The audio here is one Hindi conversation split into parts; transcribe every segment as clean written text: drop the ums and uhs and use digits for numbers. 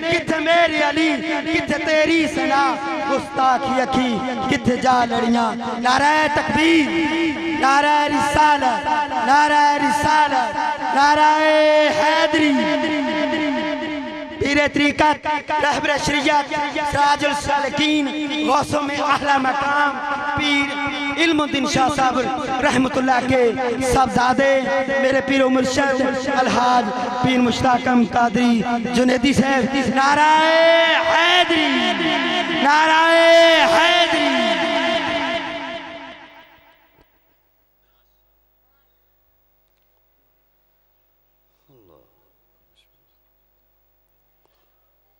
किथे मेरे अली, किथे तेरी सना, गुस्ताखी अखी किथे जा लड़ियां। नारा तकबीर, नारा रिसालत, नारा रिसालत, नारा हैदरी। पीरे तरीक़त, रहबर शरीयत, सिराजुल सालिकीन, गौसों में आला मकाम पीर इल्मुद्दीन शाह साहब रहमतुल्लाह के साहबजादे मेरे पीर मुर्शिद अलहाज पीर मुश्ताक अहमद कादरी जुनैदी साहब। नाराए हैदरी, नाराए हैदरी।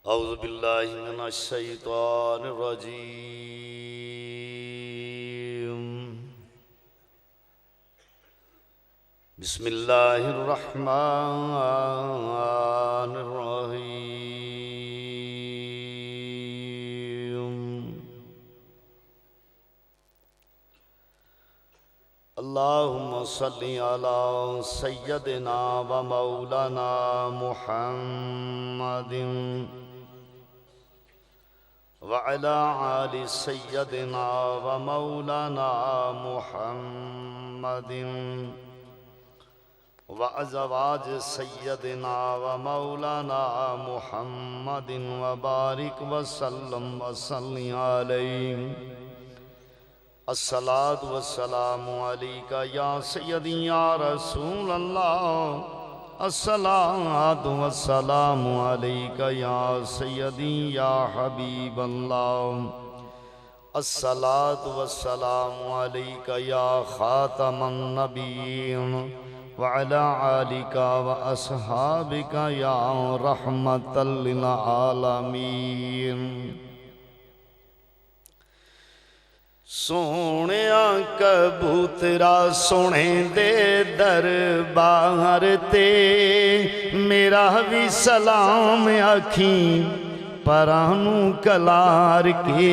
औज़ु बिल्लाहि मिनश शैतानिर रजीम। बिस्मिल्लाहिर रहमानिर रहीम। अल्लाहुम्मा सल्लि अला सय्यदिना व मौलाना मुहम्मदिन वअला आलि सय्यदिना व मौलाना मुहम्मदिन व अज़वाज सय्यदिना व मौलाना मुहम्मदिन व बारिक व सल्लम व सल्लि अलैहि। अस्सलातु वस्सलामु अलैका या सय्यदी या रसूल अल्लाह। अस्सलातु वस्सलामु अलैका या सय्यदी या हबीब अल्लाह। अस्सलातु वस्सलामु अलैका या खातमन नबिय्यीन व अला आलिका व अस्हाबिका या रहमतल लिल आलमीन। सोहणिया कबूतरा सोने दे दरबार ते मेरा भी सलाम आखी परानू कलार के।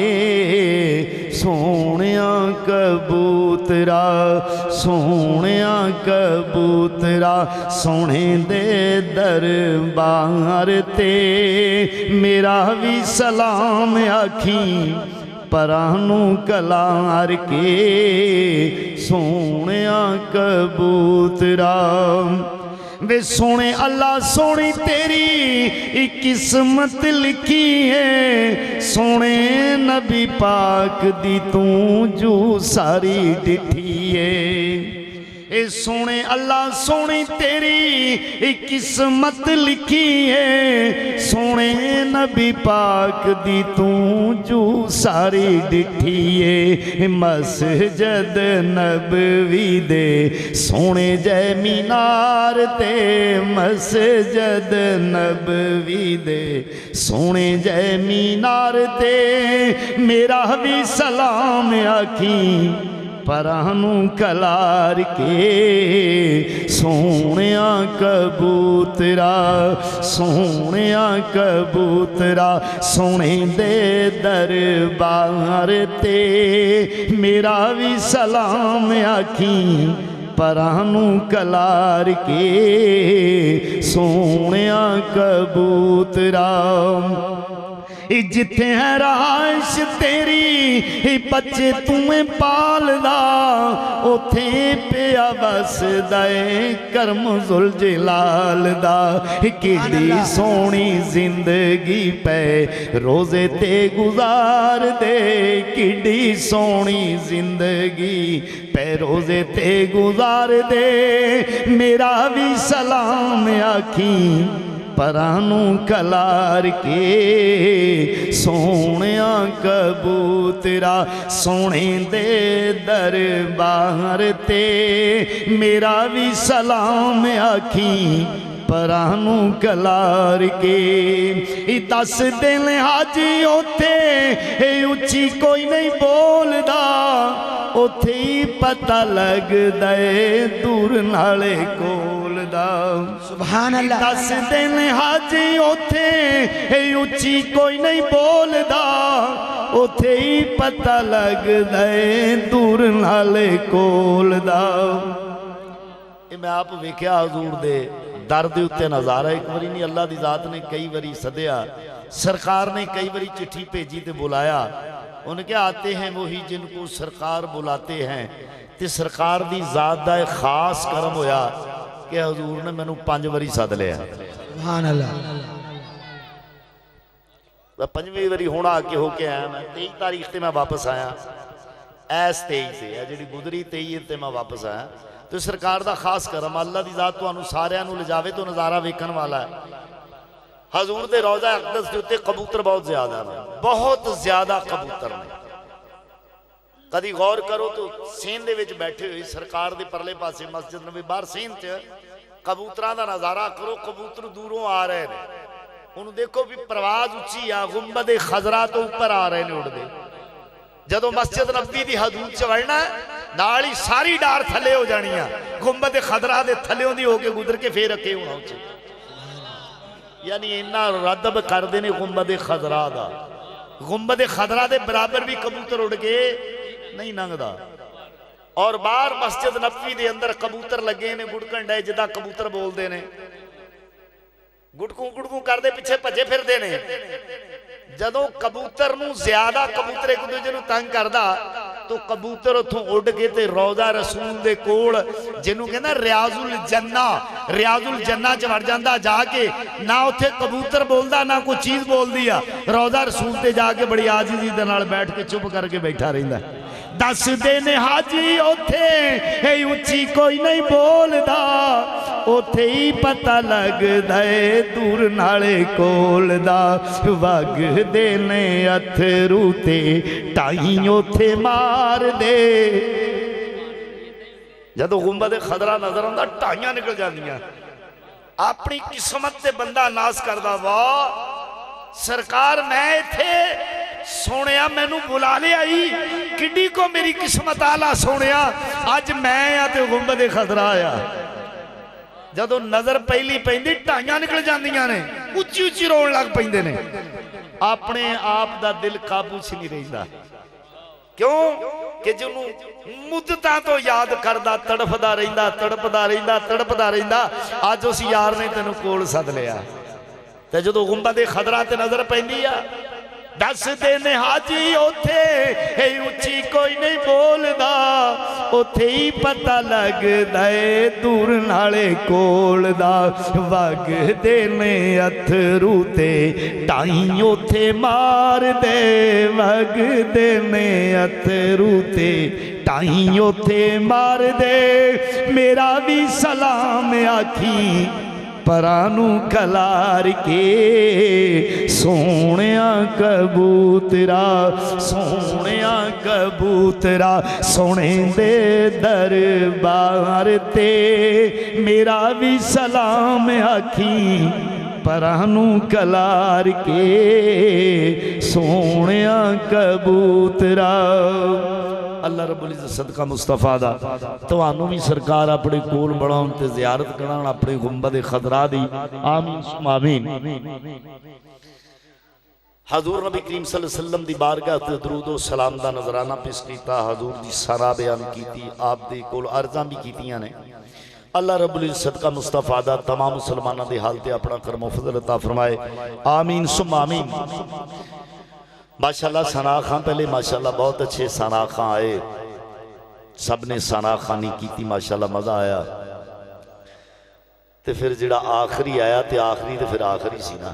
सोहणिया कबूतरा, सोहणिया कबूतरा सोने दे दरबार ते मेरा भी सलाम आखी परानू कलार के। सोहणिया कबूतरा वे सोने अल्लाह सोनी तेरी किस्मत लिखी है। सोने नबी पाक दी तू जू सारी डिठी है। ए सोने अल्लाह सोनी तेरी किस्मत लिखी है। सोने नबी पाक दी तू जू सारी डिठी है। मस्जिद नबवी दे सोने जय मीनार ते, मस्जिद नबवी दे सोने जय मीनार ते मेरा भी सलाम आखी परानू कलार के। सोहणिया कबूतरा, सोहणिया कबूतरा सोने दे दरबार ते मेरा भी सलाम आखी परानू कलार के। सोहणिया कबूतरा जिथे है राश तेरी बच्चे तुम्हें पालदा, उथे पिया बसदा करम जुल जलाल दा। किड्डी सोहनी जिंदगी पे रोजे ते गुजार दे, किड्डी सोहनी जिंदगी पे रोजे ते गुजार दे मेरा भी सलाम आखी परानू कलार के। सोहणिया कबूतरा सोने दे दरबार ते मेरा भी सलाम आखी परानू कलार के। दस दिन हाजी उथे उच्ची कोई नहीं बोलदा, उथे ही पता लगदा दूर नाले कोल दा। सुभान अल्लाह। 10 दिन हाजी उथे उच्ची कोई नहीं बोलदा, उथे ही पता लगदा दूर नाले कोल दा। मैं आप वेख्या हजूर दे दर दे उत्ते नज़ारा एक बारी नहीं अल्लाह दी जात ने कई बारी सदिया सरकार ने कई बारी चिट्ठी भेजी तो बुलाया, उन्होंने क्या आते हैं वही जिनको सरकार बुलाते हैं। तो सरकार की जात का एक खास करम होया कि हजूर ने मैनू 5 बारी सद लिया। सुभान अल्लाह। मैं 5वीं बारी हुण आके होके आया। मैं 23 तारीख से मैं वापस आया, ऐस 23 से है जी गुजरी 23 ते मैं वापस आया। तो सरकार का खास करम, अल्लाह की जात तुहानू सारियां नू ले जावे तो नज़ारा वेखण वाला है। हजूर दे रोज़ा अक़दस के उत्ते कबूतर बहुत ज्यादा ने, बहुत ज्यादा कबूतर ने। कभी गौर करो तो सेन दे विच बैठे हुए सरकार दे परले पासे मस्जिद नबी बाहर सेन च कबूतरां दा नज़ारा करो। कबूतर दूरों आ रहे हैं, उन्होंने देखो भी परवाज उच्ची आ, गुंबद खजरा तो ऊपर आ रहे हैं उड़दे। जदों मस्जिद नबी दी हदूद च वड़ना नाल ही सारी डार थले हो जानी है, गुंबद खजरा दे थल्लों दी होके गुजर के फिर अके होना उच्चे। यानी इन्ना रदब करते हैं गुंबद खजरा दा। गुंबद खजरा दे बराबर भी कबूतर उड़ के नहीं लंघदा। और बाहर मस्जिद नबी दे अंदर कबूतर लगे ने गुड़कन डे, जिदा कबूतर बोलते ने, गुड़कू गुड़कू करते पिछे भजे फिरते ने। जदों कबूतर नू ज्यादा कबूतर एक दूजे नू तंग करदा तो कबूतर उथों उड़ के ते रोज़ा रसूल दे कोल जिन्हों कहना रियाजुल जन्ना, रियाजुल जन्ना च वड़ जांदा जाके। ना उत्थे कबूतर बोलदा ना कोई चीज बोलदी आ, रोज़ा रसूल ते जाके बड़ी आजीजी दे नाल बैठ के चुप करके बैठा रहिंदा। दस दे ने हाजी उथे उच्ची कोई नहीं बोलदा, उथे ही पता लगदा है दूर नाले कोल दा। वगदे ने अथरू ते टाई उथे मार दे। जदों गुंबद खदरा नजर आंदा टाइयां निकल जांदियां। अपनी किस्मत ते बंदा नाश करदा, वाह सरकार मैं इथे सोने मैनू बुला लिया ही, किड्डी को मेरी किस्मत आला सोने, अज मैं आ ते गुंबद खतरा आया। जदों नजर पहली पैंदी टाइयां निकल जांदियां ने, उच्ची उच्ची रोन लग पैंदे ने। अपने आप दा दिल काबू च नहीं रहिंदा। क्यों कि जिन्होंने मुद्दतां तो याद करदा तड़फदा रहिंदा, तड़पदा रहिंदा, तड़पदा रहिंदा। अज उस यार ने तेनू कोल सद लिया। ते जदों गुंबद खतरा ते नजर पैंदी आ, दस दे ने हाजी उथे उच्ची कोई नहीं बोलदा, उथे ही पता लगदा है दूर नाले कोल दा। वगदे ने अथरू ते टाई उथे मार दे, वगदे ने अथरू ते टाई उथे मार दे। मेरा भी सलाम आखी परानू कलार के, सोनिया कबूतरा, सोनिया कबूतरा सोने दे दरबार ते। मेरा भी सलाम आखी परानू कलार के, सोनिया कबूतरा। अल्लाह रब्बुल इज़्ज़त सदका मुस्तफा दा तुहानू भी सरकार अपने कोल बनाउण ते ज़ियारत कराउण अपने गुंबद खदरा दी। आमीन सुम्मा आमीन। हजूर नबी करीम सल्लल्लाहु अलैहि वसल्लम दी बारगाह ते दरूद व सलाम दा नजराना पेश कीता। हजूर दी सरा बयान कीती, आप दे कोल अर्ज़ां भी कीतियां ने। अल्लाह रब्बुल इज़्ज़त सदका मुस्तफा दा तमाम मुसलमानां दे हाल ते अपना करम फजल अता फरमाए। आमीन सुम्मा आमीन। माशाल्लाह सना खां पहले माशाल्लाह बहुत अच्छे सना खां आए, सब ने सना खानी की माशाल्लाह मज़ा आया। तो फिर जिहड़ा आखिरी आया तो आखिरी तो फिर आखिरी सी ना,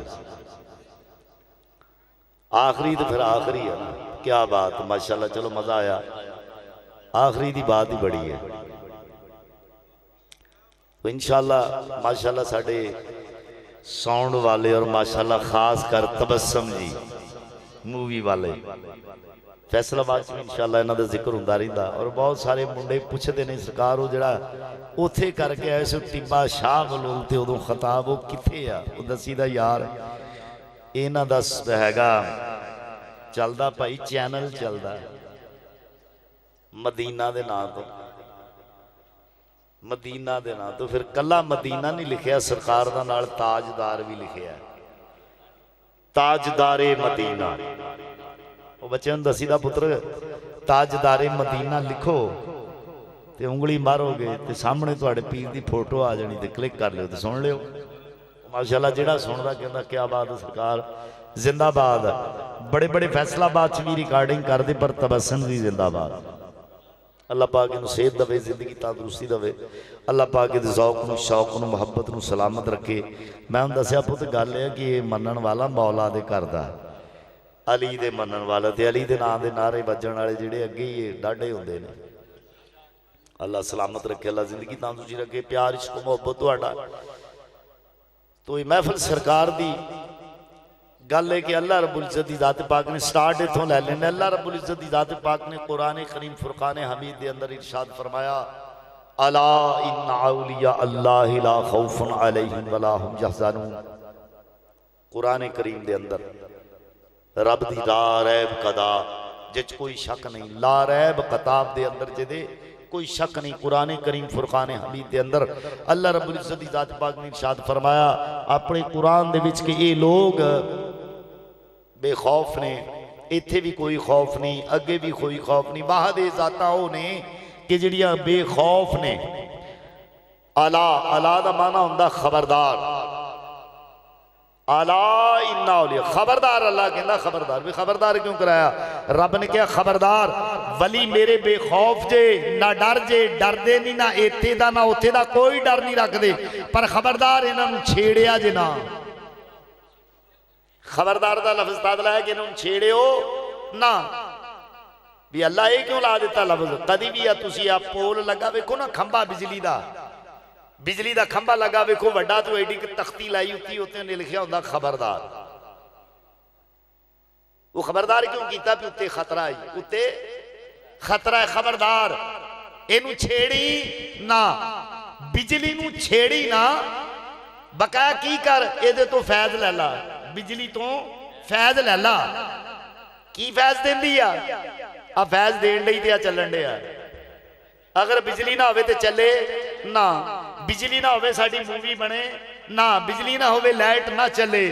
आखिरी तो फिर आखिरी है ना। क्या बात माशाल्लाह, चलो मज़ा आया। आखिरी की बात ही बड़ी है। तो इंशाल्लाह माशाल्लाह साडे साउंड वाले और माशाल्लाह खास कर तबस्सम जी मूवी वाले फैसलाबाद में इंशाल्लाह इन्हां दा जिक्र हुंदा रहिंदा। और बहुत सारे मुंडे पुछदे ने सरकार वो जिहड़ा उत्थे करके आए सो टिब्बा शाह बलोल ते उदों खिताब वो कित्थे आ, वो दसीदा यार इन्हां दा हैगा चलदा भाई चैनल चलदा मदीना दे नां तो, मदीना दे नां तो। फिर कला मदीना नहीं लिखिया सरकार दा, नाल ताजदार भी लिखिया, ताजदारे मदीना। वो बच्चों ने दसी दा पुत्र ताजदारे मदीना लिखो ते उंगली मारोगे तो सामने तुहाडे पीर दी फोटो आ जानी, ते क्लिक कर लियो तो सुन लियो। माशाल्लाह जिहड़ा सुनदा कहंदा क्या बात है सरकार, जिंदाबाद। बड़े बड़े फैसलाबाद च भी रिकॉर्डिंग कर दी, पर तबस्सुम भी जिंदाबाद। अल्लाह पाक इन्हूं सेहत दवे, जिंदगी तंदुरुस्ती दवे। अल्लाह पाक इहदे ज़ौक नूं, शौक नूं, मुहब्बत नूं सलामत रखे। मैं हुण दस्सिया पुत गल है कि ये मनण वाला मौला दे घर दा, अली दे मनण वाला ते अली दे नाम दे नारे वजण वाले जिहड़े अगे ही डाढे हुंदे ने। अल्लाह सलामत रखे, अल्लाह जिंदगी तंदुरुस्ती रखे, प्यार इश्क मुहब्बत तुहाडा। तो ये महफिल सरकार दी गल है कि अल्लाह रब्बुल इज्जत दी ज़ात पाक ने स्टार्ट इत्थों लै लेने। अल्लाह रब्बुल इज्जत दी ज़ात पाक ने कुरान करीम फुरकान हमीद दे अंदर इरशाद फरमाया, अला इन्ना औलिया अल्लाहि ला खौफुन अलैहिम वला हुम यहज़नून। कुरान करीम दे अंदर रब दी ला रैब कदा जिच कोई शक नहीं, ला रैब किताब दे अंदर जिहदे कोई शक नहीं। कुरान करीम फुरकान हमीद के अंदर अल्लाह रब्बुल इज्जत दी ज़ात पाक ने इरशाद फरमाया अपने कुरान दे विच कि ये लोग बेखौफ ने, इत्थे भी कोई खौफ नहीं, अगे भी कोई खौफ नहीं। वाह दे ज़ातां ओह ने कि जिहड़ियां बेखौफ ने। अला, अला दा माना हुंदा खबरदार। अला इन्ना औलिया, खबरदार। अल्लाह कहता खबरदार। भी खबरदार क्यों कराया? रब ने कहा खबरदार, वली मेरे बेखौफ जे, ना डर जे, डरदे नहीं ना इत्थे दा ना उत्थे दा, कोई डर नहीं रखते, पर खबरदार इन्हां नूं छेड़िया जे ना। खबरदार दा लफ्ज तादला है कि इन्हां छेड़ियो ना। भी अल्लाह ये क्यों ला दिता लफ्ज? कदी भी आ तुसी आ पोल लगा वेखो ना, खंभा बिजली दा, बिजली का खंभा लगा वेखो वड्डा, तो एडी तख्ती लाई उत्ती, उत्ते लिखिया होंदा खबरदार। वो खबरदार क्यों कीता? भी उत्ते खतरा है, उत्ते खतरा है, खबरदार। इनू छेड़ी ना, बिजली नू छेड़ी ना, बकाया की कर, एदे तो फैज लै ला, बिजली तो फैज लै ला। की फैज देंदी आ? फैज देण लई ते चलन दिया। अगर बिजली ना होवे ते चले ना, बिजली ना होवे साडी मूवी बने ना, बिजली ना होवे लाइट ना चले,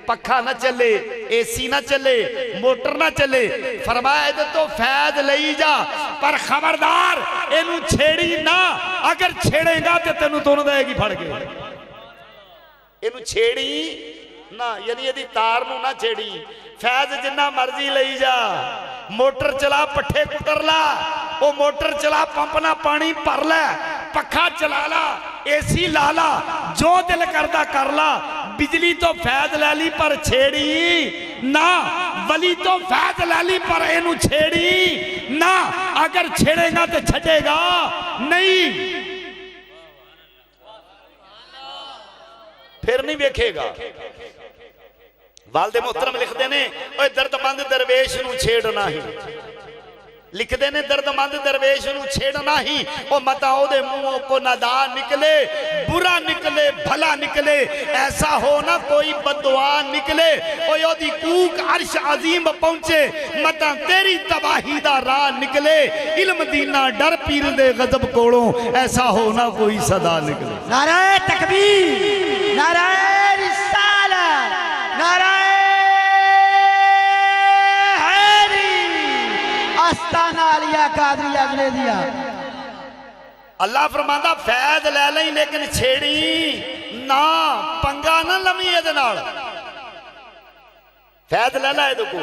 पखा ना चले, एसी ना चले, मोटर ना चले। फरमाया इधर तो फैज लई जा, पर खबरदार इनू छेड़ी ना। अगर छेड़ेगा तो तेनू तुन देगी फड़ के। इनू छेड़ी ना, यानी यदि तार नू ना छेड़ी। फैज जिन्ना मर्जी लई जा, मोटर चला पट्ठे कुतर ला, वो मोटर चला पंप ना पानी भर लै, पखा चला ला, एसी ला ला, जो दिल करदा कर ला। बिजली तो फैज लै ली पर छेड़ी ना, वली तो फैज लै ली पर इनू छेड़ी ना। अगर छेड़ेगा तो छड़ेगा नहीं, फिर नहीं वेखेगा। वालदे मोहतरम लिखते ने, ओए दर्दमंद दरवेश नू छेड़ना ही, लिखते ने दर्दमंद दरवेश नू छेड़ना ही। ओ मता ओदे मुंहों को नादा निकले, बुरा निकले भला निकले, ऐसा हो ना कोई बददुआ निकले। ओए ओदी कूक अर्श अजीम पहुंचे, मता तेरी तबाही दा राह निकले। इल्म दीना डर पीर दे गजब कोलों, ऐसा हो ना कोई सदा निकले। नारे तकबीर, नारे रिसालत, नारे आस्ताना आलिया कादरिया जुनैदिया। अल्लाह फरमांदा फैज लै लई लेकिन छेड़ी ना, पंगा ना लवी इहदे नाल। फैज लै ला इहदे को।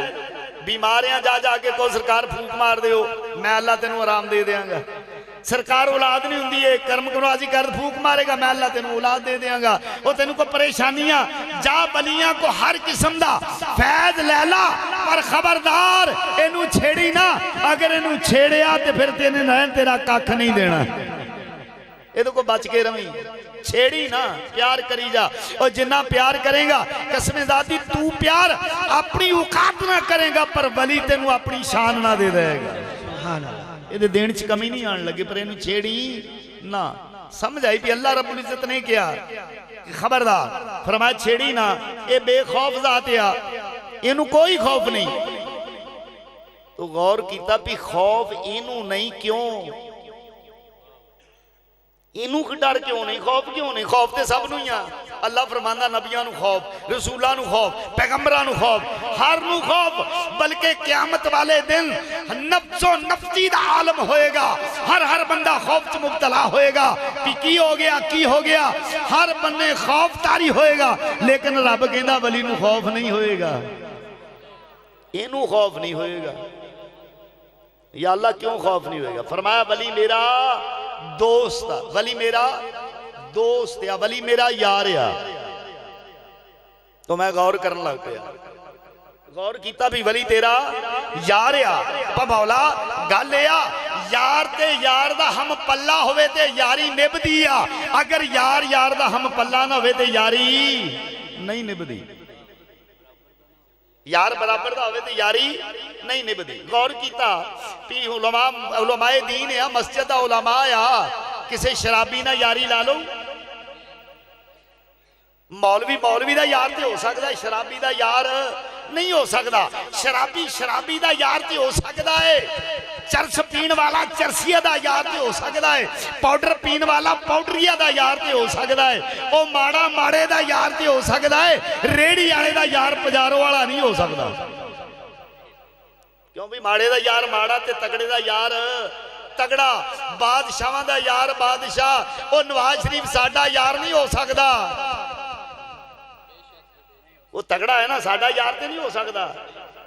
बीमारियां जा जा के को सरकार फूक मार दियो, मैं अल्लाह तेनू आराम दे देंगा। सरकार औलाद नहीं हुंदी है, कर्म करवाजी कर फूक मारेगा, मैं अल्लाह तेनू औलाद दे देंगा। वो तेनू को परेशानियां जा बलियां को हर किस्म दा फैज लै ला, पर खबरदार इनू छेड़ी ना। अगर इनू छेड़िया तो फिर तेने रहन तेरा कख नहीं देना। ये को बच के रवी, छेड़ी ना, प्यार करी जा। और जिन्ना प्यार करेगा कसम ज़ाती तू प्यार अपनी औकात ना करेगा, पर वली तेनू अपनी शान ना दे देगा। ये देने च कमी नहीं आने लगी, पर इनू छेड़ी ना। समझ आई भी अल्लाह रब्बुल इज्जत ने किया खबरदार, फरमाया छेड़ी ना। ये बेखौफ ज़ात आ, इनू कोई खौफ नहीं। तो गौर किया भी खौफ इनू नहीं, क्यों इनू डर क्यों नहीं, खौफ क्यों नहीं? खौफ तो सब नूं ही आ। अल्लाह फरमांदा नबियां नूं खौफ, रसूलां नूं खौफ, पैगंबरां नूं खौफ, हर नूं खौफ। बल्कि क़यामत वाले दिन नफ्सो नफ्सी दा आलम होएगा, हर बंदा खौफ च मुब्तला होएगा कि की हो गया, की हो गया। हर बंदे खौफ तारी होएगा, लेकिन रब कहंदा वली नूं खौफ नहीं होएगा। इनू खौफ नहीं होएगा। या अल्लाह क्यों खौफ नहीं होएगा? फरमाया वली मेरा दोस्त आ, वली मेरा दोस्त या वली मेरा यार आ। तो मैं गौर करने लग पिया, गौर किया भी वली तेरा यार आ। पर मौला गल यार ते यार दा हम पल्ला होवे ते यारी निभदी आ, अगर यार यार दा हम पल्ला ना होवे ते यारी नहीं निभदी। यार बराबर दा होवे ते यारी नहीं निभदी। गौर किया भी उलमाए दीन आ, मस्जिद दा उलमा आ, किसी शराबी ना यारी ला लो। मौलवी मौलवी दा यार ते हो सकता है, शराबी दा यार नहीं हो सकता। शराबी शराबी दा यार ते हो सकता है, चरस पीण वाला चरसिया दा यार ते हो सकता है, पाउडर पीण वाला पाउडरिया दा यार ते हो सकता है, वो माड़ा माड़े दा यार ते हो सकता है, रेड़ी वाले दा यार पजारों वाला नहीं हो सकता। क्यों भी माड़े दा यार माड़ा ते तगड़े दा यार तगड़ा, बादशाह दा यार बादशाह, वो नवाज शरीफ साडा यार नहीं हो सकता। वो तगड़ा है ना, साडा यार ते नहीं हो सकता।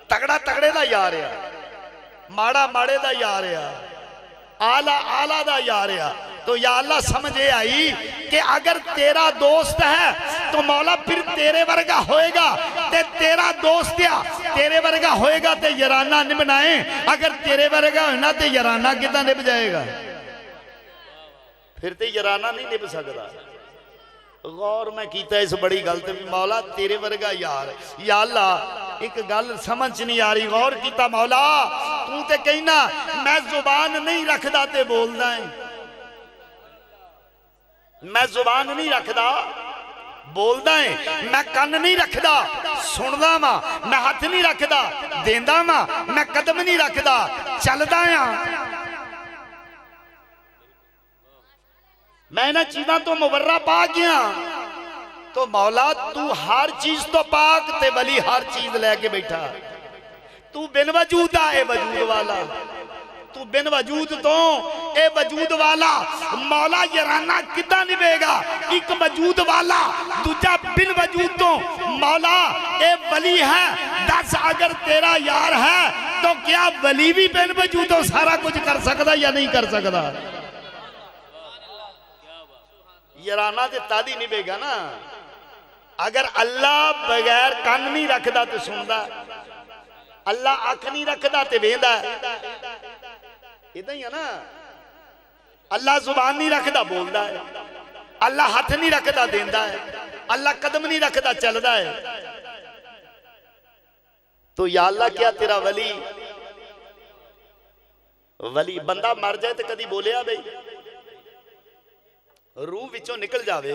तगड़ा तगड़े दा यार है, माड़ा माड़े दा यार है, आला आला दा यार है। तो या अल्लाह समझ आई कि अगर तेरा दोस्त है तो मौला फिर तेरे वर्गा होएगा, ते तेरा दोस्त या तेरे वर्गा होएगा ते याराना निभना है। अगर तेरे वर्गा होना तो याराना कितना निभ जाएगा? फिर तो याराना नहीं निभ सकता। गौर मैं किया इस बड़ी गल ते भी मौला तेरे वर्गा यार। या अल्लाह एक गल समझ नहीं आ रही, गौर किया मौला तू ते कहना मैं जुबान नहीं रखदा ते बोलदा है, मैं जुबान नहीं रखदा बोलदा है, मैं कन नहीं रखदा सुनदा वा, मैं हाथ नहीं रखदा देंदा वा, मैं कदम नहीं रखदा चलदा आ। मैं इन्हां चीज़ों तो मुबर्रा पा गया। तो मौला तू हर चीज तो पाक ते वली हर चीज लैके बैठा। तू बिन वजूद आ ए वजूद वाला, तू बिन वजूद तो ए वजूद वाला। मौला याराना कितना निभेगा? एक वजूद वाला दूजा बिन वजूद तो मौला ए वली है। दस अगर तेरा यार है तो क्या वली भी बिन वजूदों सारा कुछ कर सकता या नहीं कर सकता? याराना ते तादी निभेगा ना। अगर अल्लाह बगैर कान नहीं रखता तो सुनता, अल्लाह अख नहीं रखता तो वेंदा, इदा ही है ना। अल्लाह जुबान नहीं रखता बोलता है, अल्लाह हाथ नहीं रखता देंदा है, अल्लाह कदम नहीं रखता चलता है। तो या अल्लाह क्या तेरा वली वली बंदा मर जाए तो कदी बोलिया बई रूह विचों निकल जावे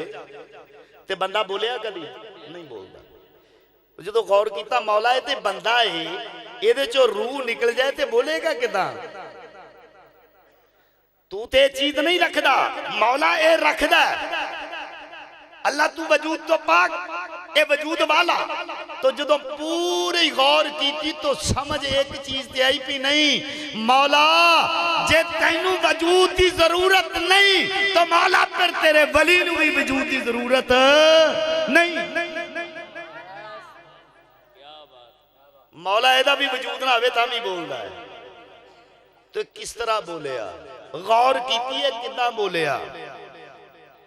ते बंदा बोलिया कदी नहीं बोलता। जो गौर किया मौला ये ते बंदा है, ये चो रूह निकल जाए तो बोलेगा किदा? तू ते चीज नहीं रखदा, मौला ये रखदा। अल्लाह तू वजूद तो पाक ए वजूद वाला। तो जो पूरी गौर की तो समझ एक चीज ते आई भी नहीं, मौला जे तैनू वजूद की जरूरत नहीं तो मौला फिर तेरे वली नू भी वजूद की जरूरत नहीं। मौला एदा भी वजूद ना आवे तां भी बोलदा है। तो किस तरह बोलिया? गौर की है कितना बोलिया?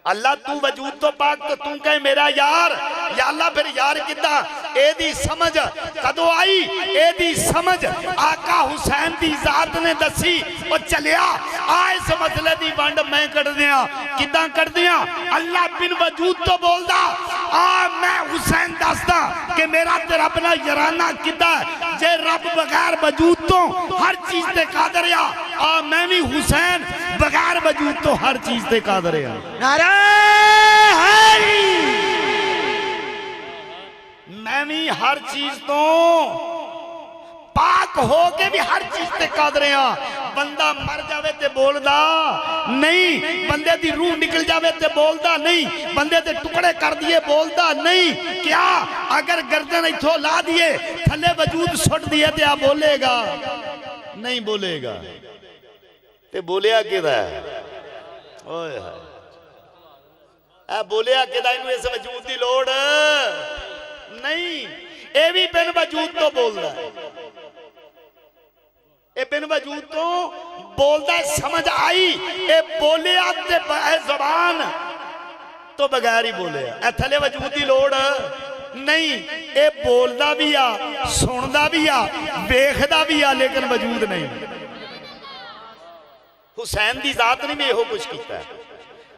अल्लाह तू वजूद तो पाक तो तू कहे मेरा यार। या अल्लाह फिर यार किदा? एदी समझ कदों आई? एदी समझ आका हुसैन दी जात ने दसी। और चलिया आ इस मसले दी वंड मैं कट दिया। किदा कट दिया? अल्लाह बिन वजूद तो बोलदा, आ मैं हुसैन दसदा कि मेरा ते रब नाल याराना किदा। जे रब बगैर वजूद तो हर चीज ते कादर आ मैं भी हुसैन बगैर वजूद तो हर चीज ते कादर आ। नारा मैं भी हर चीज तो पाक हो के भी हर चीज ते कादर आ। बंदा मर जावे ते बोलदा नहीं, बंदे दी रूह निकल जावे ते बोलदा नहीं, बंदे दे टुकड़े कर दिए बोलदा नहीं। क्या अगर गर्दन इथों ला दिए थले वजूद सुट दिए ते आ बोलेगा? नहीं बोलेगा। ते बोलिया किदा? ओए हाय आ बोलिया किदा? इनू इस वजूद की लोड़ नहीं। ये भी बिन वजूद तो बोलदा है। ये बिन वजूद तो बोलदा समझ आई, ये बोलिया ते जबान तो बगैर ही बोले ए थले वजूद की लोड़ नहीं। ये बोलदा भी आ, सुनदा भी आ, वेखदा भी आ, लेकिन वजूद नहीं। हुसैन दी जात ने भी यहो कुछ किया,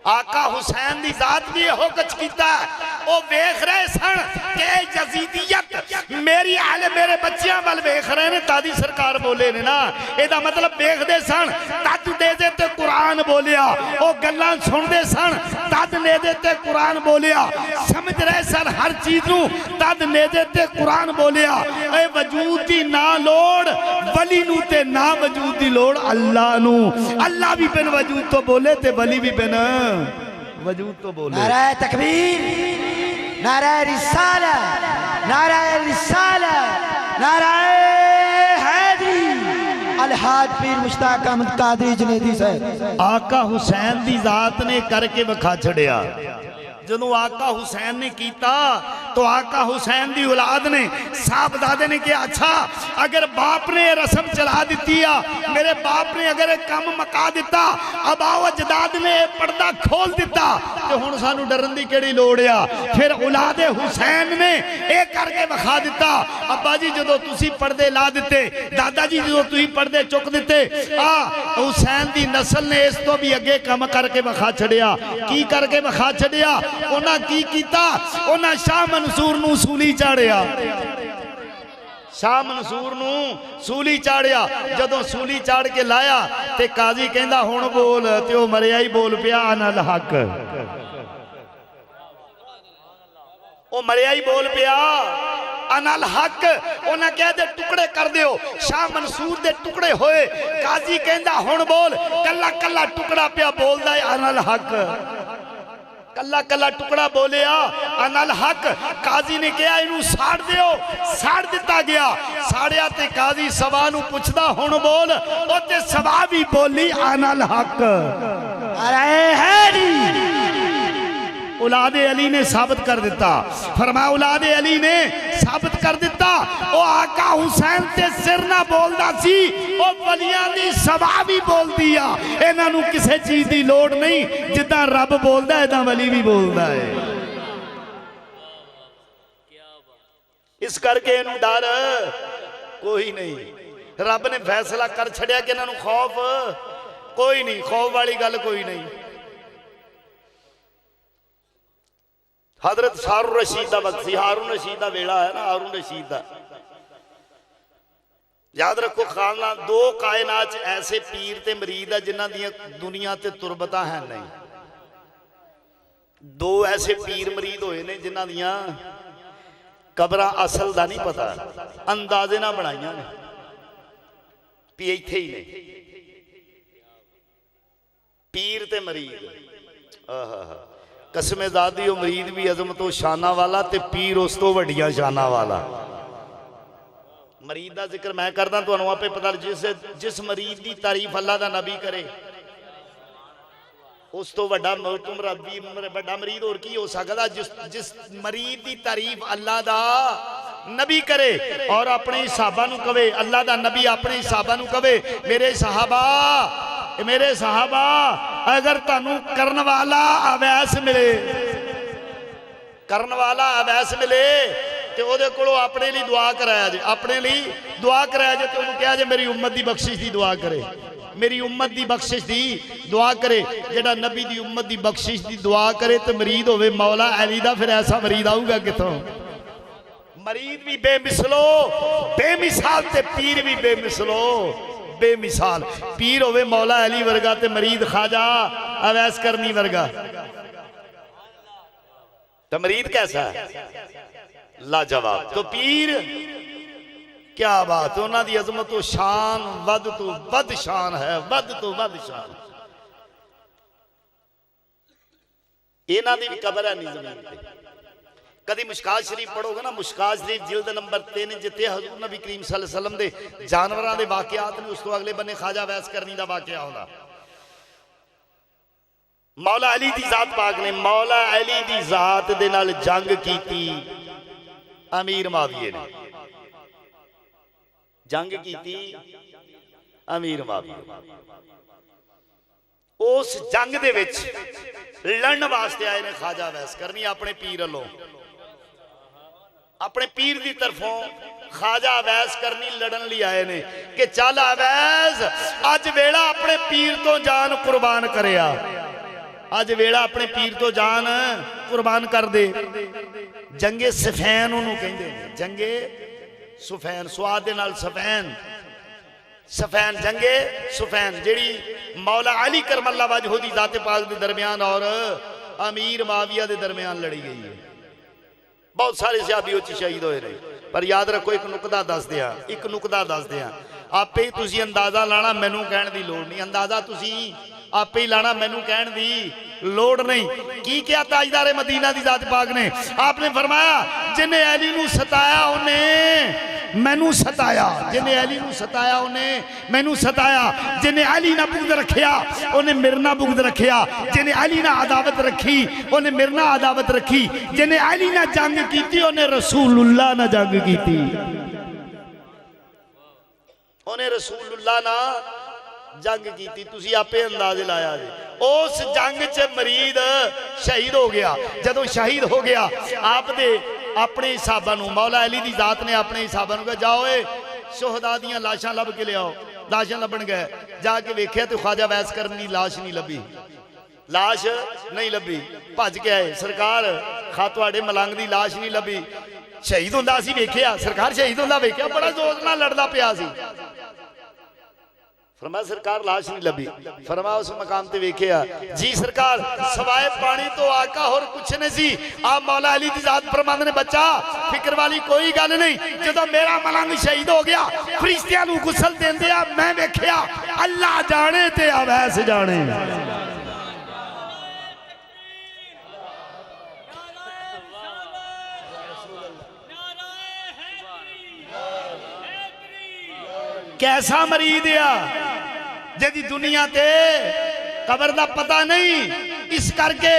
आका हुसैन दी जात भी यहो कुछ किया। वो वेख रहे सन कि यजीदियत मेरी आले मेरे बच्चियां वाल वेख रहे ने, तादी सरकार बोले ने ना, एदा मतलब वेखदे सन तद दे दे ते कुरान बोलिया, वो गल्लां सुनदे सन तद ने दे ते कुरान बोलिया, समझ रहे सन हर चीज नू तद ने दे ते कुरान बोलिया। ए वजूद दी ना लोड़ वली नू ते ना वजूद दी लोड़ अल्लाह नू। अल्लाह भी बिन वजूद तो बोले ते वली भी बिन वजूद तो बोले। नारा तकबीर, नारा रिसाला, नारा रिसाला, नारा हैदरी, अलहाज पीर मुश्ताक अहमद कादरी जुनैदी साहब। आका हुसैन दी जात ने करके विखा छड़िया। जदों आका हुसैन ने कीता तो आका हुसैन दी औलाद ने साहबजादे ने कहा, अच्छा अगर बाप ने रस्म चला दी आ, मेरे बाप ने अगर काम मका दिता, अब आओ अजदाद ने पर्दा खोल दिता, तो हुण सानू डरन दी केड़ी लोड़ आ। फिर औलादे हुसैन ने ये करके विखा दिता, अब्बा जी जदों तुसी पर्दे ला दिते, दादा जी जदों तुसी पर्दे चुक दिते, हुसैन दी नस्ल ने इस तो भी अगे काम करके विखा छड़िया। की करके विखा छड़िया? उन्हां की कीता? उन्हां शाह मंसूर नू सूली चाड़िया। शाह मंसूर नू सूली चाड़िया। जदों सूली चाड़ के लाया ते काजी कहंदा हुण बोल, ते ओ मरिया ही बोल पिया अनल हक। ओ मरिया ही बोल पिया अनल हक। उन्हें कह दे टुकड़े कर दियो। शाह मंसूर दे टुकड़े होए। काजी कहंदा हुण बोल, कल्ला कल्ला टुकड़ा पिया बोलदा है अनल हक। कल्ला कल्ला टुकड़ा बोलिया अनल हक। काजी ने कहा इनू साड़ दियो, साड़ दिता गया। साड़िया ते काजी सवा नू पुछदा हुण बोल, ओ ते सवा भी बोली अनल हक। अरे हैदरी औलादे अली ने साबित कर दिता। फरमाया औलादे अली ने साबित कर दिता, ओ आका हुसैन ते सिर ना बोलदा सी, ओ वलियां दी सभा भी बोलदी आ। इन्हां नू किसे चीज दी लोड़ नहीं, जिद्दां रब बोलदा है इदां वली भी बोलदा है। इस करके इनू डर कोई नहीं। रब ने फैसला कर छड़िया कि इन्हां नू खौफ कोई नहीं, खौफ वाली गल कोई नहीं। हजरत हारून रशीद का वक्त सी, हारून रशीद का वेला है ना, हारून रशीद का याद रखो। खानदान दो कायनात ऐसे पीर ते मरीद है जिन्हां दी दुनिया ते तुरबता है नहीं। दो ऐसे पीर मरीद होए ने जिन्हां दियां कबरां असल दा नहीं पता, अंदाजे ना बनाइयां ने भी इत्थे ही ने पीर ते मरीद। आहा कसमे ज़ादी ओ मरीद भी अजमतो शाना वाला ते पीर उस तो वड्डियां शाना वाला। मरीद का जिक्र मैं करदा तुहानू आपे पता, जिस मरीद की तारीफ अल्लाह दा नबी करे उस तो वड्डा वड्डा मरीद होर की हो सकदा। जिस मरीद की तारीफ अल्लाह दा नबी करे और अपने हिसाबा नू कवे, अल्लाह दा नबी अपने हिसाबा नू कवे मेरे साहबा अगर तुहानू करन वाला अवैस मिले, करन वाला अवैस मिले तो ओदे कोलों अपने लिए दुआ कराया जे, अपने लिए दुआ कराया जे, तो उन्होंने कहा जे मेरी उम्मत की बख्शिश की दुआ करे, मेरी उम्मत की बख्शिश की दुआ करे। जेड़ा नबी की उम्मत की बख्शिश की दुआ करे तो मरीद होवे मौला अली दा, फिर ऐसा मरीद आऊगा कितों? मरीद भी बेमिसलो बेमिसाल ते पीर भी बेमिसलो बेमिसाल। पीर होवे मौला अली वर्गा ते मरीद ख्वाजा अवैस करनी वर्गा। तो मरीद कैसा है? लाजवाब। तो पीर क्या बात, उन्हों की अजमत तो शान वध तो वध शान है, वध तो वध शान। इन्हां दी भी कबर है नहीं जमीन पे। कभी मुश्कात शरीफ पढ़ोगे ना, मुश्कात शरीफ जिल्द नंबर 3 जिते हजूर नबी करीम सल्लल्लाहु अलैहि वसल्लम दे जानवरां दे वाकयात ने, उस तो अगले बन्ने ख्वाजा वैस करनी दा वाकया होंदा। मौला अली दी जात पाक ने मौला अली दी जात दे नाल जंग कीती। अमीर माविये ने जंग कीती अमीर माविया उस जंग दे विच लड़न वास्ते आए ने ख्वाजा वैस करनी अपने पीर वालों, अपने पीर की तरफों ख्वाजा अवैस करनी लड़न लिए आए ने कि चल अवैस अज वेला अपने पीर तो जान कुर्बान करिया, अज वेला अपने पीर तो जान कुर्बान कर दे। जंगे सफैन उन्होंने कहते हैं, जंगे सुफैन स्वाद दे नाल सफैन, सफैन जंगे सुफैन जेड़ी मौला अली करमल्ला वजहू दी ज़ात पाक के दरमियान और अमीर माविया के दरमियान लड़ी गई है। बहुत सारे सहाबी उस शहीद होए ने, पर याद रखो एक नुकदा दस दिया, एक नुकदा दस दिया, आपे ही तुसी अंदाजा लाना, मैनू कहण दी लोड़ नहीं, अंदाजा तुसी आपे ही लाना, मैनू कहण दी लोड़ नहीं। की क्या ताजदारे मदीना दी ज़ात पाक ने, आपने फरमाया जिन्हें अली नू सताया उन्हें मैनू सताया, जिन्हें अली नू सताया उन्हें मैनू सताया, जिन्हें अली ना बुगद रखिया उन्हें मेरे ना बुगद रखिया, जिन्हें अली ना अदावत रखी उन्हें मेरे ना अदावत रखी, जिन्हें अली ना जंग की उन्हें रसूलुल्लाह ना जंग की, उन्हें रसूलुल्लाह ना जंग की। तुसी आपे अंदाजे लाया जी उस जंग च मरीद शहीद हो गया। जदों शहीद हो गया आप दे अपने हिसाबा मौला अली की जात ने अपने हिसाबा कहा जाओ शोहदा दियां लाशां लभ के लियाओ। लाशां लभन गए, जाके वेख्या तो ख्वाजा वैस करनी लाश नहीं लभी, लाश नहीं लभी, भज के आए सरकार खा तुहाडे मलंग की लाश नहीं लभी। शहीद हुंदा सी वेख्या, सरकार शहीद हुंदा वेख्या, बड़ा जोर नाल लड़दा पिया सी। फरमाया सरकार लाश नहीं लभी। फरमाया उस मकाम ते वेख्या जी सरकार सवाए पानी तो आका होर कुछ नहीं सी। आप मौला अली दी जात फरमांदे ने बच्चा फिक्र वाली कोई गल नहीं, जदों मेरा मलंग शहीद हो गया फरिश्तियां नूं गुसल देंदे आ मैं वेख्या, अल्लाह जाने ते अवैस जाने। कैसा मरीद आ जदी दुनिया ते कबर दा पता नहीं, इस करके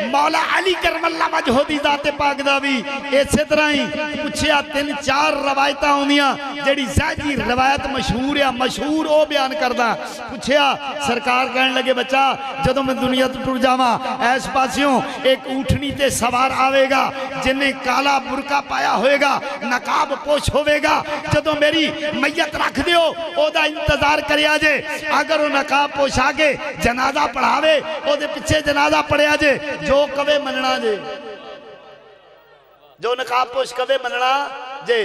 मौला अली करमल्ला वजहू दी ज़ात पाक दा भी इसे तरह ही पूछया। तीन चार रवायत आउंदियां जेड़ी ज़ाजी रवायत मशहूर है, मशहूर ओ बयान करदा। पूछया सरकार कहन लगे बच्चा जदों मैं दुनिया तो टुर जावां इस पासियों एक ऊठनी ते सवार आवेगा जिन्हें काला बुरका पाया होएगा, नकाब पोश होवेगा, जदों मेरी मैयत रख दिओ ओदा इंतजार करिया जे, अगर वो नकाब पोशा के जनाजा पढ़ावे ओदे पिछे जनाजा पढ़िया जे, जो कवे मनना जे, जो नकाब पोश कवे मनना जे।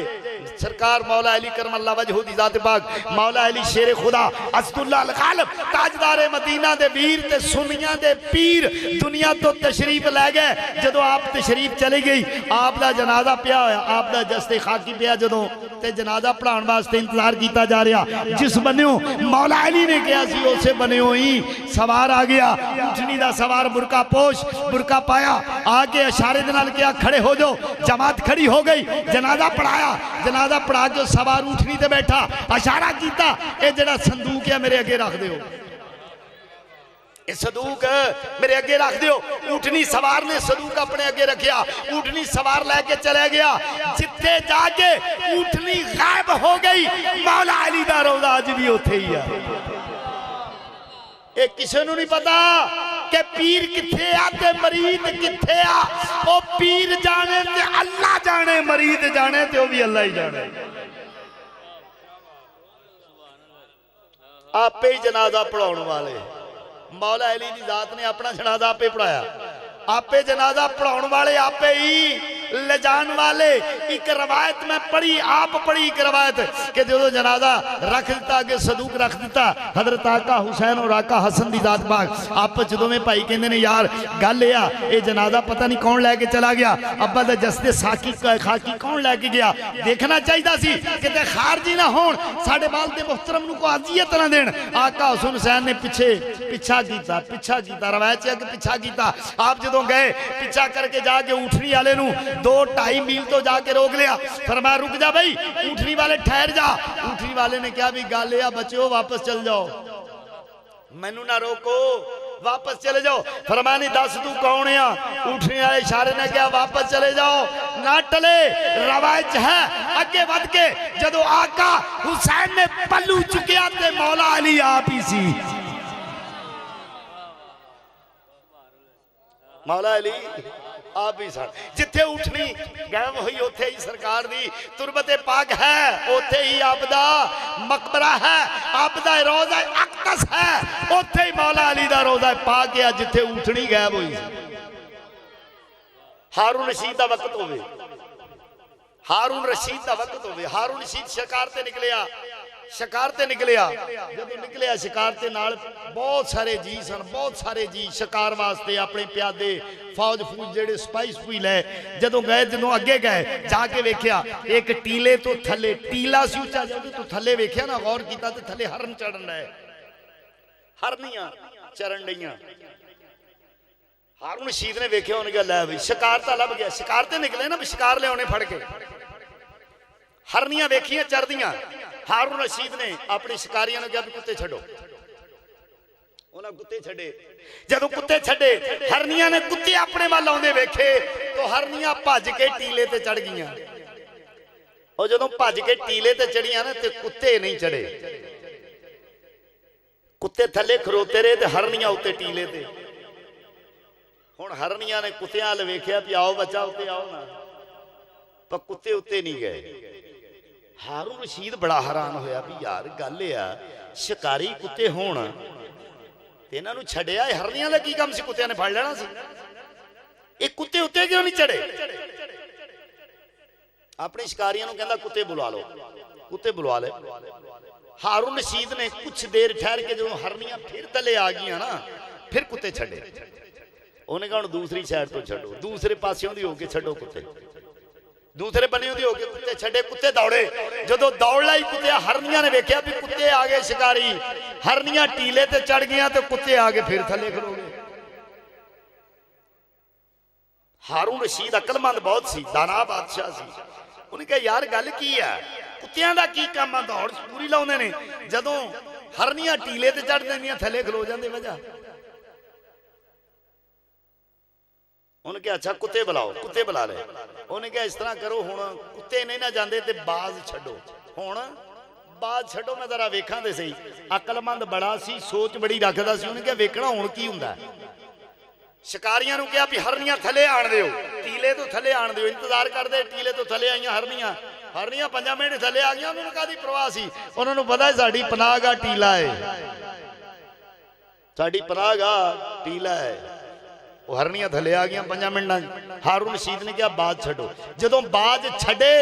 सरकार मौला अली करमल्ला वजहू दी ज़ात पाक मौला अली शेर खुदा असदुल्लाह अल गालिब ताजदारे मदीना दे वीर ते सुन्नियां दे पीर दुनिया तो तशरीफ लै गए। जदों आप तशरीफ चली गई आप दा जनाजा पिया होया, आप दा जस्ते खाकी पिया, जदों ते जनाजा पढ़ाउण वास्ते इंतजार किया जा रहा, जिस बन्यो मौला अली ने कहा सी उसे बन्यो ही सवार आ गया। ऊठनी दा सवार बुरका पोश, बुरका पाया, आके इशारे दे नाल कहा खड़े हो जाओ, जमात खड़ी हो गई, जनाजा पढ़ाया, जनाजा पढ़ा के सवार ऊठनी ते बैठा, इशारा किया ये जड़ा संदूक है मेरे अगे रख दिओ, संदूक मेरे अगे रख दिओ। ऊठनी सवार ने संदूक अपने अगे रखिया, ऊठनी सवार लेके चला गया, जिथे जाके ऊठनी गायब हो गई। मौला अली दा रोज़ा अज भी उत्थे ही है। ये किसी नूं नहीं पता कि पीर किथे आ ते मरीद किथे आ, ओ पीर जाने ते अल्लाह जाने, मरीद जाने ते ओ भी अल्लाह ही जाने। आपे ही जनाजा पढ़ाउण वाले मौला अली दी ज़ात ने अपना जनाजा आपे पढ़ाया, आपे जनाजा पढ़ाउण वाले आपे ही ले जान वाले। एक रवायत में पढ़ी, आप पढ़ी एक रवायत कि जो जनाजा रख दिता अगे सदूक रख दिता, हजरत आका हुसैन और आका हसन दी ज़ात पाक आप जो में भाई कहते हैं यार गल ये जनाजा पता नहीं कौन लैके चला गया, अब्बा दे जस्ते साकी खाकी कौन लैके गया, देखना चाहिए सी कि खारजी ना होण, साडे बाल दे मुहतरम नूं को अजियत ना देण। आका हुसैन हुसैन ने पिछा किया, रवायत है कि पिछा किया। आप जो गए पिछा करके जाके ऊठनी वाले नूं 2-2.5 मील तो जाके रोक लिया, फरमाया रुक जा भाई, ऊठनी वाले ठहर जा। ऊठनी वाले ने कहा भी गल या बच्चों वापस चल जाओ, मैनू ना रोको, वापस चले जाओ। फरमाया नहीं दस तू कौन आ, ऊठनी वाले इशारे ने कहा वापस चले जाओ, ना टले। रवायत है अगे बढ़ के जदों आका हुसैन ने पल्लू चुकिया ते मौला अली आप ही सी। मौला अली आप ही सन। जिथे उठनी गायब हुई उथे ही सरकार दी तुरबते पाक है, उथे ही आपदा मकबरा है, आपदा रोजा अक्तस है, उथे ही मौला अली दा रोजा पाक है जिथे उठनी गायब हुई। हारून रशीद दा वक्त होवे, हारून रशीद दा वक्त होवे, हारून रशीद शिकार ते निकलिया, शिकार ते निकलिया, जब निकलिया शिकार ते नाल बहुत सारे जी सन, बहुत सारे जी शिकार वास्ते अपने प्यादे फौज फूज जेड़े स्पाई स्पूई लै जदों गए, जदों अगे गए जाके वेख्या एक टीले तो थले, टीला सी उच्चा, जदों तो थले वेख्या ना गौर कीता ते थले हरन चढ़न रहे, हरनियां चरण रहियां। हारून रशीद ने वेख्या, उन्हें कहा लै बई शिकार तो लभ गया, शिकार ते निकले ना भी शिकार लियाने फड़ के, हरनियां वेखियां चढ़दियां। हारून रशीद ने अपने शिकारियों ने कहा भी कुत्ते छड्डो, उन्हें कुत्ते छड्डे। जदों कुत्ते छड्डे हरनियां ने कुत्ते अपने वाल आउंदे वेखे तो हरनियां भज के टीले ते चढ़ गईयां। और जदों भज के टीले ते चढ़ियां ना ते कुत्ते नहीं चढ़े, कुत्ते थले खरोते रहे ते हरनियां उत्ते टीले ते। हुण हरनियां ने कुत्तियां अल वेख्या भी आओ बच्चा उत्ते आओ ना, पर कुत्ते उत्ते नहीं गए। हारून रशीद बड़ा हैरान होया भी यार गल आ शिकारी कुत्ते होण ते इन्हां नूं छड्डिया, हरनियां दा की काम सी, कुत्तियां ने फड़ लेना सी, ये कुत्ते उत्ते क्यों नहीं चढ़े? अपने शिकारियों नूं कहंदा कुत्ते बुला लो, कुत्ते बुला ले। हारून रशीद ने कुछ देर ठहर के जो हरनियां फिर थले आ गईयां ना फिर कुत्ते छड्डे। उन्हें कहा हुण दूसरी साइड तो छड्डो, दूसरे पासियों दी होके छड्डो कुत्ते, दूसरे बने दी होके कुत्ते छड्डे। कुत्ते दौड़े, जदों दौड़ लाई कुत्ते, हरनियां ने वेख्या भी कुत्ते आ गए शिकारी, हरनियां टीले ते चढ़ गईयां ते कुत्ते आगे फिर थले खलो गए। हारून रशीद अकलमंद बहुत सी, दाना बादशाह सी। उन्हें कहा यार गल की है, कुत्तियां दा की काम आ, दौड़ पूरी लाउंदे ने, जदों हरनियां टीले ते चढ़ जांदियां थले खलो जांदे वजह। उन्हें कहा अच्छा कुत्ते बुलाओ, कुत्ते बुला ले। उन्हें कहा इस तरह करो हुण कुत्ते नहीं ना जाते तो बाज छड्डो, हुण बाज छड्डो, मैं जरा वेखां ते सही। अकलमंद बड़ा सी, सोच बड़ी रखदा सी। उन्हें कहा वेखना हुण की हुंदा। शिकारियां नूं कहा भी हरनियां थले आण दिओ, टीले तो थले आण दिओ। इंतजार करदे, टीले तो थले आईयां हरनियां, हरनियां 5 मिनट थले आ गईयां। उन्होंने काहदी परवाह सी, उन्होंने पता साडी पनाहगाह टीला है, साडी पनाहगाह टीला है। वो हरनियां थले आ गई 5 मिनट। हारून रशीद ने कहा बाज छड्डो, जदों बाज छड्डे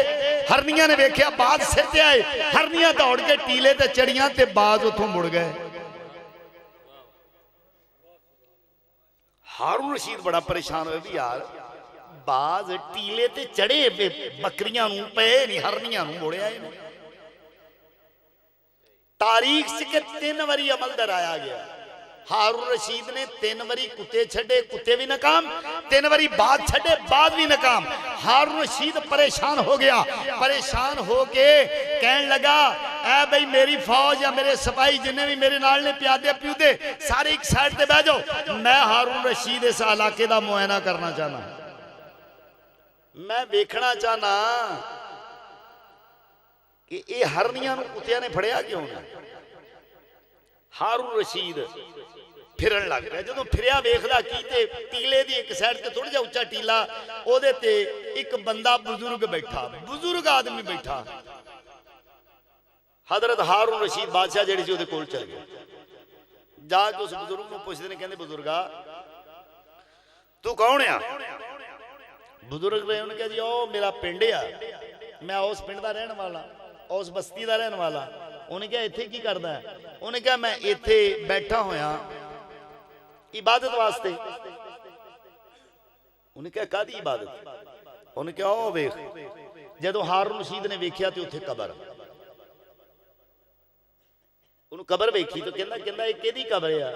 हरनियां ने वेख्या बाज सिर ते आए, हरनियां दौड़ के टीले ते चढ़ियां ते बाज उथों मुड़ गए। हारून रशीद बड़ा परेशान होया भी यार बाज टीले ते चढ़े बकरियां नूं पे नहीं, हरनियां नूं मुड़िया ही नहीं। तारीख च के 3 बारी अमल दराया गया। हारून रशीद ने 3 बारी कुत्ते छड्डे, कुत्ते भी नाकाम, 3 बारी बाज छड्डे, बाज भी नाकाम। हारून रशीद परेशान हो गया, परेशान होके कहन लगा ऐ भाई मेरी फौज या मेरे सिपाही जिन्हें भी मेरे नाल ने प्यादे प्यूदे सारे एक साइड ते बह जाओ, मैं हारून रशीद इस इलाके का मुआयना करना चाहना, मैं वेखना चाहना कि ये हरनियां नूं कुत्तियां ने फड़िया क्यों ना। हारून रशीद फिरन लग गया, जो फिरिया वेखदा की ते टीले दी एक साइड ते थोड़ा जिहा उच्चा टीला, ओदे ते एक बंदा बुजुर्ग बैठा, बुजुर्ग आदमी बैठा। हजरत हारून रशीद बादशाह जिहड़े सी ओदे कोल चल गए, जाके उस बुजुर्ग नूं पुछदे ने, कहंदे बुजुर्गा तू कौन आ? बुजुर्ग ने उन्हें कहा जी ओ मेरा पिंड आ, मैं उस पिंड दा रहण वाला, उस बस्ती दा रहण वाला। उन्हें कहा इत्थे की करदा है? उन्हें कहा मैं इत्थे बैठा होया इबादत वास्ते। उन्हें कहा कादी इबादत? उन्हें कहा ओ वेख, जदों हारून रशीद ने वेख्या ते उत्थे कबर, उन्होंने कबर वेखी तो कहंदा कहंदा ये किहदी कबर आ?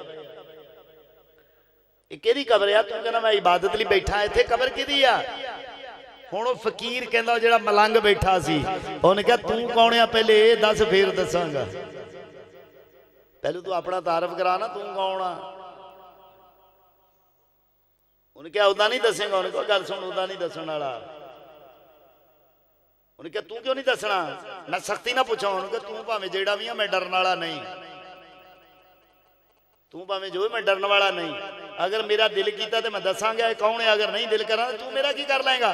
ये किहदी कबर आ? तू कहना मैं इबादत लई बैठा, इत्थे कबर किहदी आ? हुण ओ फकीर कहंदा जिहड़ा मलंग बैठा सी, उन्हें कहा तू कौन आ पहले ये दस फिर दसांगा, पहले तू अपना तारफ करा ना, तू कौन आ? उन्हें क्या उदा नहीं दसेगा? उन्हें कहा गल सुन, उदा नहीं दसन वाला। उन्हें कहा तू क्यों नहीं दसना? मैं सख्ती ना पूछा, उन्होंने कहा तू भावें जेड़ा भी है मैं डरन वाला नहीं, तू भावें जो मैं डरन वाला नहीं। अगर मेरा दिल कीता तो मैं दसांगा कौन है, अगर नहीं दिल करा तू मेरा की कर लेगा?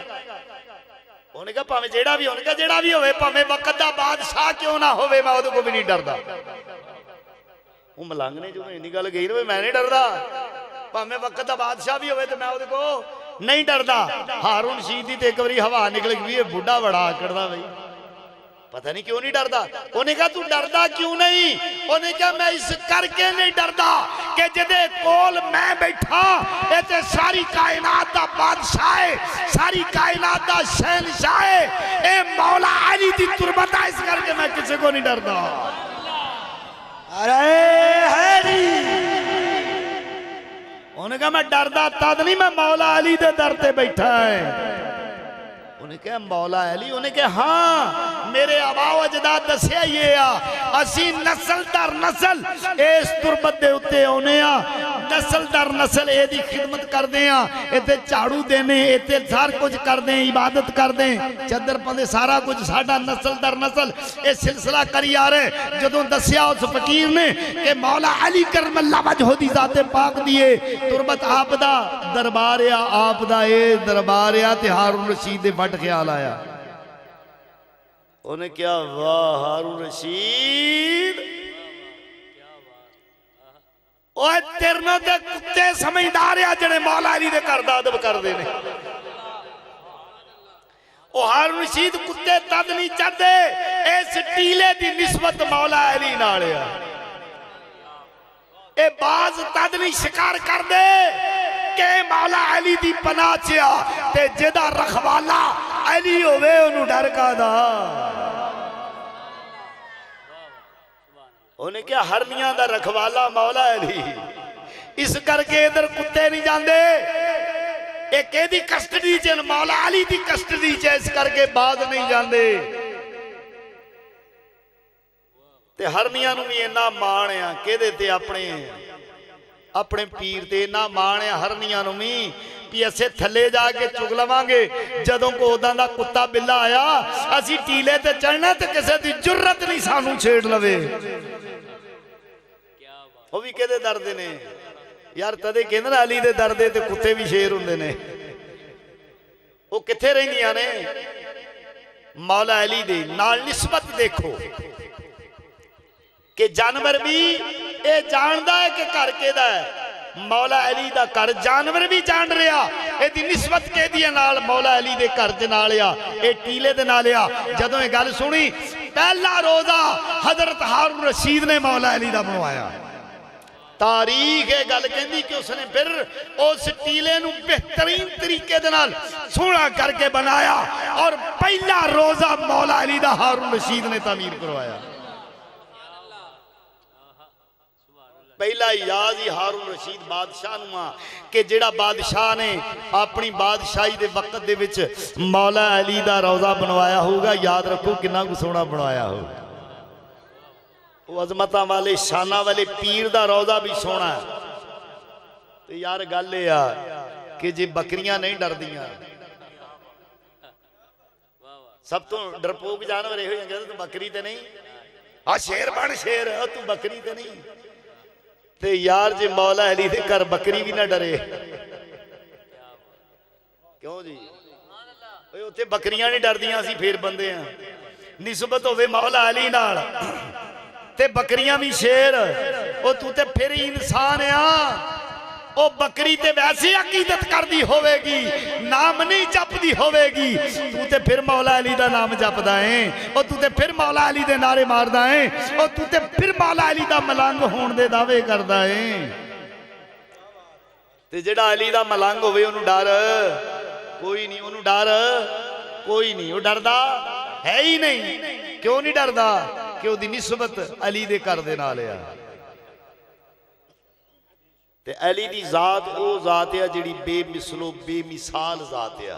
उन्हें कहा भावें जेड़ा भी, उन्हें कहा जेड़ा भी होवे, भावें वक्त दा बादशाह क्यों ना होवे, मैं उहदे को भी नहीं डरदा। वो मलंग ने जो इन्नी गल कही ना मैं नहीं डरदा, भावें वक्त दा बादशाह भी होवे तो मैं उहदे को नहीं डरदा। हारून रशीद दी ते एक बारी हवा निकल गई, बुढ़ा बड़ा आकड़दा भाई, पता नहीं क्यों नहीं डरदा। उन्हें कहा तू डरदा क्यों नहीं? उन्हें कहा मैं इस करके नहीं डरदा कि जिदे कोल मैं बैठा ये ते सारी कायनात दा बादशाह है, सारी कायनात दा शहनशाह है, ए मौला अली दी तुरबत है, इस करके मैं किसी को नहीं डरदा। अरे हैरी, उन्हें कहा मैं डरदा तद नहीं, मैं मौला अली दे दर ते बैठा है। उन्हें कहा मौला अली? उन्हें कहा हाँ, मेरे आबाओ अजदाद दसिया ये आ, असी नस्ल दर नस्ल इस तुरबत दे उत्ते आउने आ, नस्ल दर नस्ल एदी खिदमत करदे आ, इत्थे झाड़ू देने, इत्थे सार कुछ करदे, इबादत करदे, चदर पांदे, सारा कुछ साडा नस्ल दर नस्ल ये सिलसिला करी आ रहे। जदों दसिया उस फकीर ने कि मौला अली करमल्ला वजहू दी ज़ाते पाक दिए तुरबत आप दा दरबार आ, आप दा ए दरबार आ, ते हारून रशीद दे वट ख्याल आया। उन्हें क्या वाह हारून रशीद, ओए तेरे दे कुत्ते समझदार आ जेड़े मौला अली दे घर दा अदब करदे ने। ओ हारून रशीद कुत्ते तद नहीं चढ़दे इस टीले दी निस्बत मौला अली नाल आ, ए बाज तद नहीं शिकार करदे के मौला अली दी पनाह च आ, ते जेदा रखवाला अली होवे ओनू डर कादा। उन्हें क्या हरनियां दा रखवाला मौला अली, इस करके इधर कुत्ते नहीं जाते, एक एदी कस्टडी च मौला अली दी कस्टडी च, इस करके बाज नहीं जाते। ते हरनियां नू भी इन्ना मान आ केदे ते अपने अपने पीर ते इन्ना मान आ हरनियां नू भी भी असे थले जाके चुग लवांगे, जदों को उदां दा कुत्ता बिल्ला आया असी टीले ते चढ़ना ते किसी दी जुर्रत नहीं सानू छेड़ लवे। वो भी कहते डरदे ने यार, तदे कहंदे ना अली दे डरदे ते कुत्ते भी शेर हुंदे ने। वो कित्थे रहिंदियां ने? मौला अली दे नाल निस्बत देखो कि जानवर भी ये जानदा है कि घर केदा है, मौला अली दा घर जानवर भी जान रहा, एदी निस्बत केदी नाल मौला अली दे घर दे नाल आ, ए टीले दे नाल आ। जदों ये गल सुनी, पहला रोजा हजरत हारून रशीद ने मौला अली दा बनवाया। तारीख ये गल कहंदी कि उसने फिर उस टीले नू बेहतरीन तरीके दे नाल सोहना करके बनाया और पहला रोजा मौला अली दा हारून रशीद ने तामीर करवाया। पहला याद ही हारून रशीद बादशाह नू आ कि जेड़ा बादशाह ने अपनी बादशाही दे वक्त दे विच मौला अली दा रोजा बनवाया होगा। याद रखो कितना कुछ सोहना बनवाया होगा। वो अजमता वाले शाना वाले पीर दा रोजा भी सोना है। तो यार गल ये आ कि जे बकरियां नहीं डरदियां, सब तो डरपोक जानवर ये कहते तू बकरी ते नहीं, आ शेर बन शेर, तू बकरी ते नहीं। ते यार जे मौला अली दे घर बकरी भी ना डरे, क्यों जी? उत्थे बकरियां नहीं डरदियां, असीं फिर बंदे आ। निस्बत होवे मौला अली नाल ते बकरियां भी शेर, ओ तू ते फिर इंसान आ। ओ बकरी ते वैसे अकीदत करदी होवेगी, नाम नहीं जपदी होवेगी, तू ते फिर मौला अली दा नाम जपदा है। ओ तू ते फिर मौला अली दे नारे मारदा है। ओ तू ते फिर मौला अली दा मलंग होण दे दावे करदा है। ते जेड़ा अली दा मलंग होवे ओनू डर कोई नहीं, ओनू डर कोई नहीं, ओ डरदा है ही नहीं। क्यों नहीं डरदा? कि ओदी निस्बत अली दे घर दे नाल आ। ते अली दी जात ओ जात है जिहड़ी बेमिसलो बेमिसाल जात है।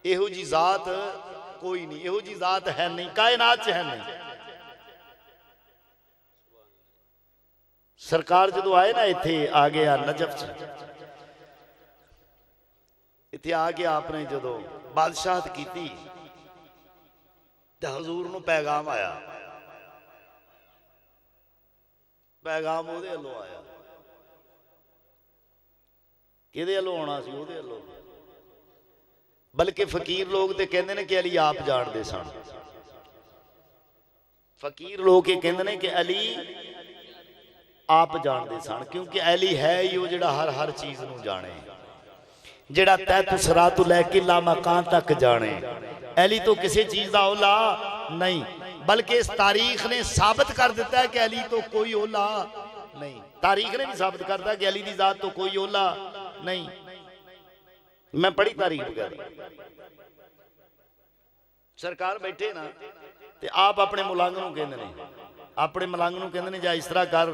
इहो जी जात कोई नहीं, इहो जी जात है नहीं, कायनात च है नहीं। सरकार जदों आए ना इत्थे आ गया नजफ च, इत्थे आ गया आपने जदों बादशाहत कीती ते हजूर नूं पैगाम आया, पैगाम उहदे वल्लों आया, किहदे वल्लों आउणा सी? उहदे वल्लों। बल्कि फकीर लोग तो कहते हैं कि अली आप जानते सन, फकीर लोग ये कहते हैं कि अली आप जानते सन, क्योंकि अली है ही वो जिहड़ा हर हर चीज़ नूं जाने, जिहड़ा तै तू सरा तो लैके ला मकान तक जाने। अली तो किसी चीज़ का ओला नहीं, बल्कि इस तारीख ने साबित कर दिता है कि अली तो कोई ओला नहीं। तारीख ने भी साबित कर दिया कि अली की जात तो कोई ओला नहीं। मैं पढ़ी तारीख वगैरह, सरकार बैठे ना ते आप अपने मुलांग नूं कहंदे ने, अपने मलंग नूं कहंदे ने जा इस तरह कर,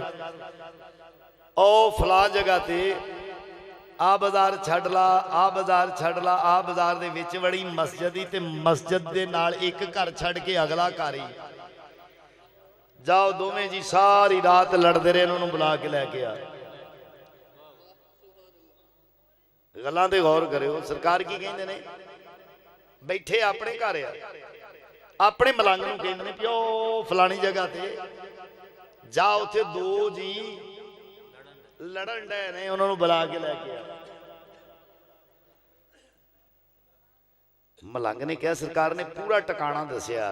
ओ फलां जगह ते आ बाजार छड़ ला, आ बाजार छड़ ला, आ बाजार दे विच बड़ी मस्जिद ही ते मस्जिद दे नाल एक घर छड़ के अगला घर ही जाओ, दोवें जी सारी रात लड़ते रहे, उन्होंने बुला के लैके आ। गल्लां ते गौर करियो, सरकार की कहंदे ने, बैठे अपने घर आ, अपने मलंग नूं कहंदे ने पिओ फलानी जगह ते जा, उत्थे दो जी लड़न डे ने, उन्होंने बुला के लैके आ। मलंग ने कहा, सरकार ने पूरा टकाना दसिया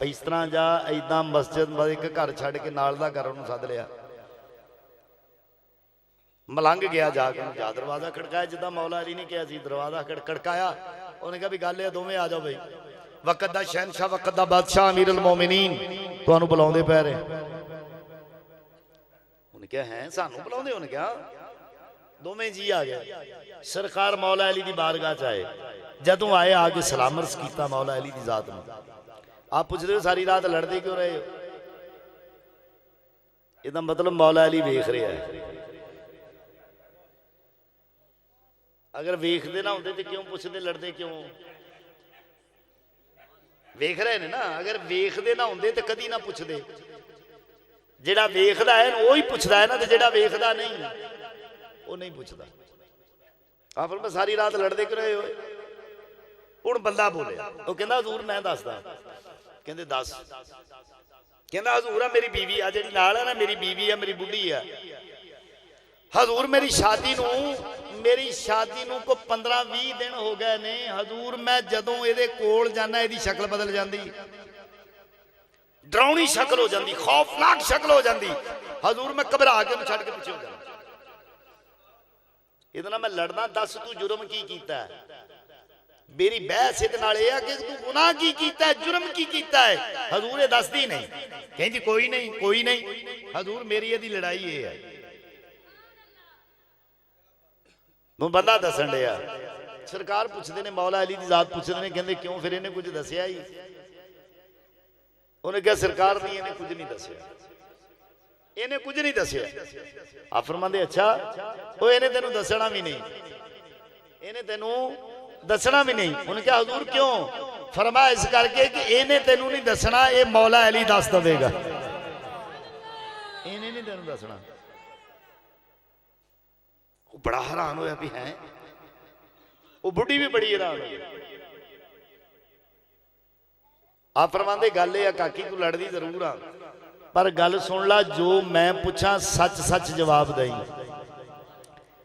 इस तरह जा, इदा मस्जिद एक घर छड़ के नाल दा घर उन्होंने सद लिया। मलंग गया जाके जा दरवाजा खड़काया, जिदा मौला अली ने कहा सी, दरवाजा खड़काया, उन्हें कहा भी गल है दोवें आ जाओ भाई, वक़्त दा शहनशाह वक़्त दा बादशाह अमीर अल मोमिनीन तुहानूं बुलाउंदे पै रहे। उन्हें कहा है सानू बुलाउंदे? उन्हें कहा दोवें जी आ गए। सरकार मौला अली की बारगाह च आए, जदों आए आके सलाम अर्ज किया मौला अली की जात में। आप पूछते हो सारी रात लड़ते क्यों रहे हो? इसका मतलब मौला अली वेख रहा है, अगर वेखते ना होंगे तो क्यों पूछते, लड़ते क्यों? वेख रहे हैं ना, अगर वेखते ना होंगे तो कदी ना पूछते। जिहड़ा वेखदा है वो ही पूछता है ना, तो जिहड़ा वेखदा नहीं वो नहीं पूछता। आप मैं सारी रात लड़ते क्यों रहे हो? हुण बंदा बोले, वो कहंदा हजूर मैं दसदा। कहंदे दस। कहंदा हजूर आ मेरी बीवी आ, जिहड़ी नाल है ना मेरी बीवी है, मेरी बुढ़ी है। हजूर मेरी शादी नूं को 15-20 दिन हो गए ने। हजूर मैं जदों इहदे कोल जाना इहदी शक्ल बदल जाती, डरावनी शक्ल हो जाती, खौफनाक शक्ल हो जाती। हजूर मैं घबरा के छड़ के पिछे हो जाना। इहदे नाल मैं लड़ना, दस तू जुर्म की कीता है? मेरी बहस इहदे नाल इह है कि तू गुनाह की कीता है, जुर्म की कीता है? हजूर ये दसदी नहीं, कहंदी कोई नहीं कोई नहीं। हजूर मेरी इहदी लड़ाई ये है। बंदा दसन दिया, सरकार पूछते ने, मौला अली की जात पूछते ने, कहते क्यों? फिर इन्हें कुछ दसिया ही? उन्हें कहा सरकार नहीं, इन्हें कुछ नहीं दसिया, इन्हें कुछ नहीं दसिया। आप फरमांदे अच्छा वो इन्हें तेनों दसना भी नहीं, इन्हें तेनों दसना भी नहीं। उन्हें कहा हजूर क्यों? फरमाया इस करके कि इन्हें तेनों नहीं दसना, ये मौला अली दस देगा, इन्हें नहीं तेनों दसना। बड़ा हैरान होया भी है, वो बुढ़ी भी बड़ी हैरान हुई। आप फरमांदे गल ये काकी तू लड़दी जरूर आ, पर गल सुन ला, जो मैं पूछा सच सच जवाब दई।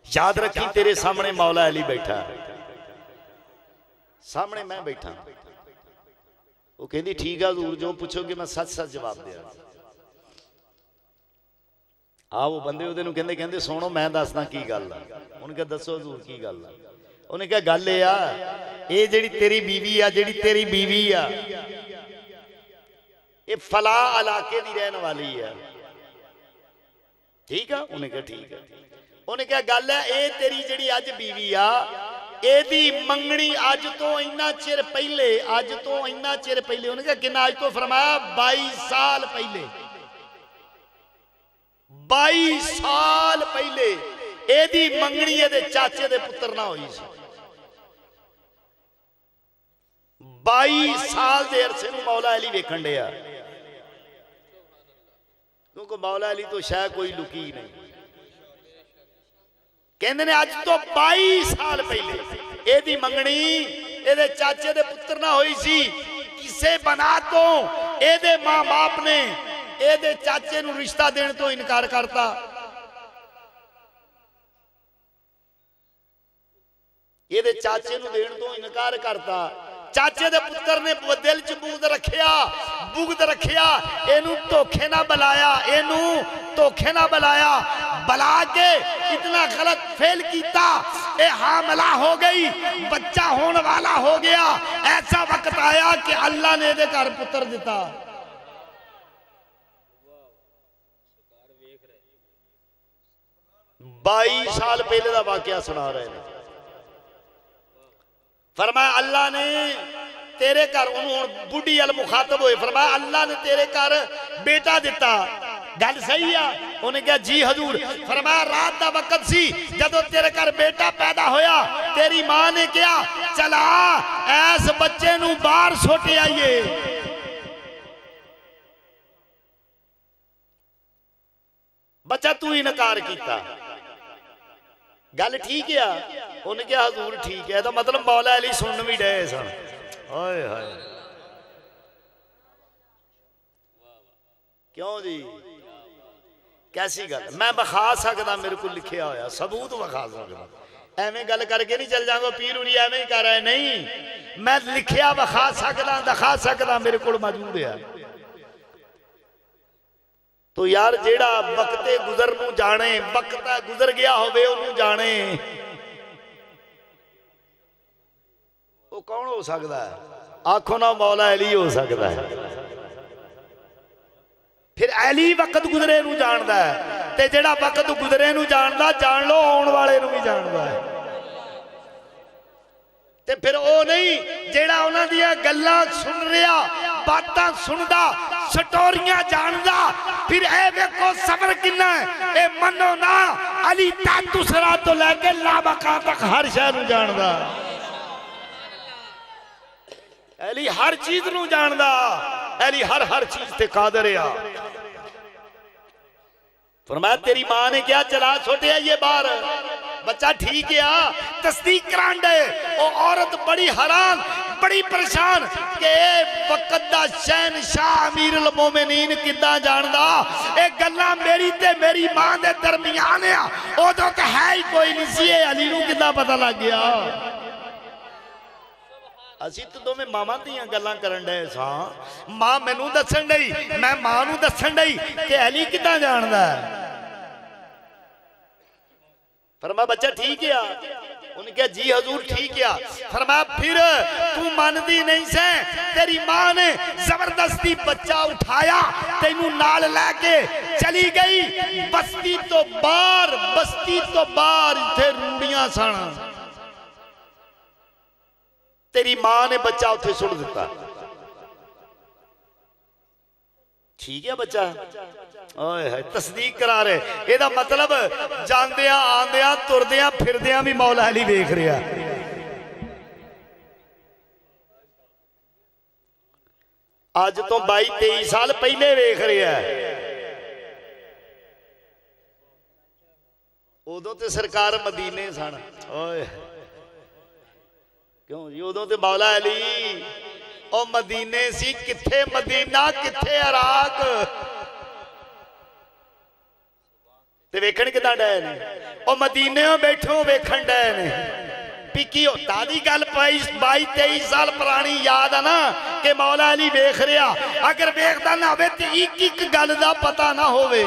याद रखी तेरे सामने मौला अली बैठा, सामने मैं बैठा। वो कहती ठीक है हजूर, जो पूछोगे मैं सच सच जवाब दिया। आ वो बंदे ਉਹਦੇ ਨੂੰ ਕਹਿੰਦੇ ਕਹਿੰਦੇ ਸੁਣੋ मैं दसदा की गल है। उन्हें कहा दसो हजूर की गल है। उन्हें कहा गल ये आ, ये जेड़ी तेरी बीवी आ, जेड़ी तेरी बीवी आ, ये फला इलाके की रहने वाली है, ठीक है? उन्हें कहा ठीक है। उन्हें कहा गल है ये तेरी जेड़ी अज बीवी आ, एदी मंगनी अज तो इन्ना चिर पहले, अज तो इन्ना चिर पहले। उन्हें कहा किन्ना? अज तो फरमाया 22 साल पहले, 22 साल पहले एदी मंगनी एदे चाचे दे पुत्र ना हुई सी। 22 साल दे अरसे नूं मौला अली वेखण दिया, क्योंकि मौला अली तो शायद कोई लुकी नहीं। कहंदे ने अज तो 22 साल पहले एदी मंगनी एदे चाचे दे पुत्र ना हुई सी। ਕਿਸੇ ਬਣਾ ਤੋਂ ਇਹਦੇ ਮਾਂ-ਬਾਪ ਨੇ ਇਹਦੇ ਚਾਚੇ ਨੂੰ ਰਿਸ਼ਤਾ ਦੇਣ ਤੋਂ ਇਨਕਾਰ ਕਰਤਾ। ਇਹਦੇ ਚਾਚੇ ਨੂੰ ਦੇਣ ਤੋਂ ਇਨਕਾਰ ਕਰਤਾ। ਚਾਚੇ ਦੇ ਪੁੱਤਰ ਨੇ ਦਿਲ ਚ ਬੁਗਦ ਰੱਖਿਆ, ਇਹਨੂੰ ਧੋਖੇ ਨਾਲ ਬੁਲਾਇਆ, बुला के इतना गलत फेल किया, ये हामला हो गई, बच्चा होने वाला हो गया। ऐसा वक्त आया कि अल्लाह ने ये घर पुत्र दिता। 22 साल पहले का वाकया सुना रहे हैं। फरमाया अल्लाह ने तेरे घर, बुढ़ी अल मुखातब हुए, फरमाया अल्लाह ने तेरे घर बेटा दिता। गल सही है? उन्हें कहा जी हजूर। फरमाया रात का वक्त सी जदों तेरे घर बेटा पैदा होया, तेरी मां ने कहा चला ऐस बच्चे नू बाहर सुट आइए। बच्चा तू इनकार किया। गल ठीक है? उन्हें कहा हजूर ठीक है। तो मतलब मौला अली सुन भी डे सन। ओए हाय क्यों जी? कैसी गल? मैं विखा सकता, मेरे को लिखिया होया सबूत विखा सकता। एवें गल करके नहीं चल जाऊंगा पीर उरी एवें ही कर रहे, नहीं, मैं लिखिया विखा सकता, दिखा सकता, मेरे को मौजूद है। तो यार जेड़ा वक्ते गुजर नू जाने, वक्त गुजर गया होवे ओनू जाने, वो कौन हो सकता है? आखो ना मौला अली हो सकता है। फिर अली वक्त गुजरे नू जानदा है, ते जेड़ा वक्त गुजरे नू जानदा, जान लो आउण वाले नू भी जानदा है। ते फिर ओ नहीं जेड़ा उन्हां दियां गल्लां सुन रिया, बातां सुनदा, स्टोरियां जानदा। फिर ए वेखो सबर किन्ना है। ए मनो ना अली तातुसरा तो लेके लाबका तक हर शय नू जानदा। अली हर चीज नू जानदा। अली हर चीज ते कादर है। फरमाया तेरी मां ने क्या चला छोटे ये बाहर, बच्चा ठीक है। तस्दीक करान दे। ओ औरत बड़ी हैरान, बड़ी परेशान कि वक्त दा शहनशाह अमीरुल मोमिनीन किदां जानदा? ए गल्लां मेरी ते मेरी मां दे दरमियान आ, उदों ते है ही कोई नहीं सी। अली नू किदां पता लग गया? असी तो दोवें मावां दियां गल्लां करन डे सां। मां मैनू दस्सण डई, मैं मां नू दस्सण डई कि अली किदां जानदा है। फरमाया बच्चा ठीक है? उन्हें कहा जी हजूर ठीक है। फरमाया फिर तू मानदी नहीं से, तेरी मां ने जबरदस्ती बच्चा उठाया, तेनू नाल लेके चली गई बस्ती तो बाहर। इत्थे रूड़ियां सन, तेरी मां ने बच्चा उत्थे सुट दिता। ठीक है बच्चा? ओए है तस्दीक करा रहे। एदा मतलब जांदियां आंदियां तुरदियां फिरदियां भी मौला अली वेख रहा। अज तो 22-23 साल पहले वेख रहा। उदों ते सरकार मदीने सन। ओए क्यों जी? उदों ते मौला अली ओ मदीने सी। किथे मदीना किथे इराक? ते वेखण किदां डे ने? ओ मदीने बैठो वेखण डे ने। पिकी तादी गल 22-23 साल पुरानी याद है ना कि मौला अली वेख रहा। अगर वेखदा ना होवे ते एक गल दा पता ना होवे।